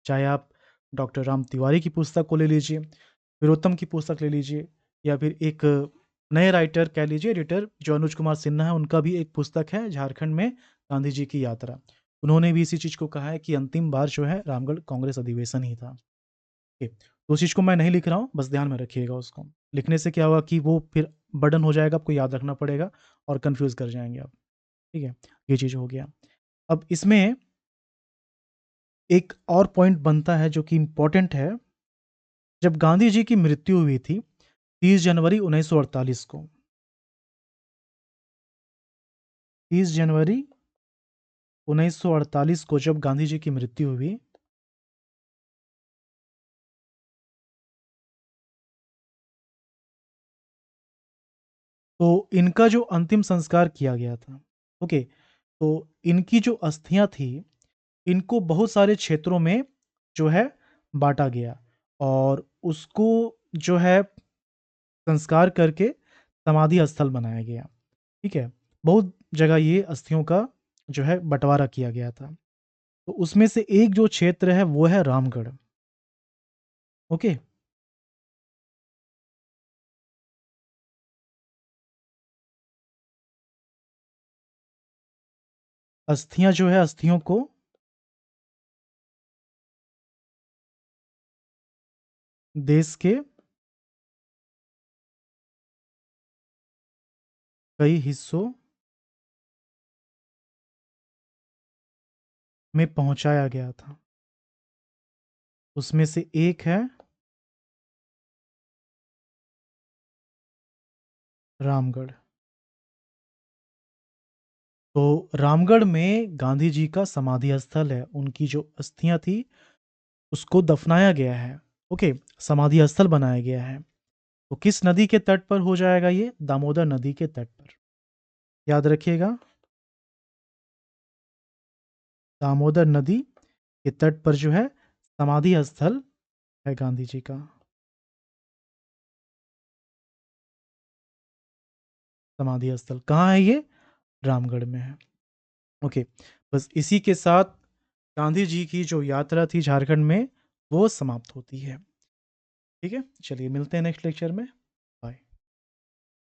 चाहे आप डॉक्टर राम तिवारी की पुस्तक को ले लीजिए, वीरोत्तम की पुस्तक ले लीजिए, या फिर एक नए राइटर कह लीजिए, एडिटर जो अनुज कुमार सिन्हा है, उनका भी एक पुस्तक है झारखंड में गांधी जी की यात्रा। उन्होंने भी इसी चीज़ को कहा है कि अंतिम बार जो है रामगढ़ कांग्रेस अधिवेशन ही था। ओके, तो उस चीज़ को मैं नहीं लिख रहा हूँ, बस ध्यान में रखिएगा उसको। लिखने से क्या होगा कि वो फिर बर्डन हो जाएगा, आपको याद रखना पड़ेगा और कन्फ्यूज़ कर जाएँगे आप, ठीक है? ये चीज़ हो गया। अब इसमें एक और पॉइंट बनता है जो कि इम्पोर्टेंट है। जब गांधी जी की मृत्यु हुई थी 30 जनवरी 1948 को, 30 जनवरी 1948 को जब गांधी जी की मृत्यु हुई, तो इनका जो अंतिम संस्कार किया गया था, ओके। तो इनकी जो अस्थियाँ थी, इनको बहुत सारे क्षेत्रों में जो है बाँटा गया और उसको जो है संस्कार करके समाधि स्थल बनाया गया, ठीक है? बहुत जगह ये अस्थियों का जो है बँटवारा किया गया था। तो उसमें से एक जो क्षेत्र है वो है रामगढ़, ओके? अस्थियाँ जो है अस्थियों को देश के कई हिस्सों में पहुँचाया गया था। उसमें से एक है रामगढ़। तो रामगढ़ में गांधी जी का समाधि स्थल है, उनकी जो अस्थियाँ थी उसको दफनाया गया है, ओके, समाधि स्थल बनाया गया है। तो किस नदी के तट पर हो जाएगा ये? दामोदर नदी के तट पर। याद रखिएगा, दामोदर नदी के तट पर जो है समाधि स्थल है गांधी जी का। समाधि स्थल कहाँ है ये? रामगढ़ में है, ओके। बस इसी के साथ गांधी जी की जो यात्रा थी झारखंड में वो समाप्त होती है, ठीक है। चलिए मिलते हैं नेक्स्ट लेक्चर में।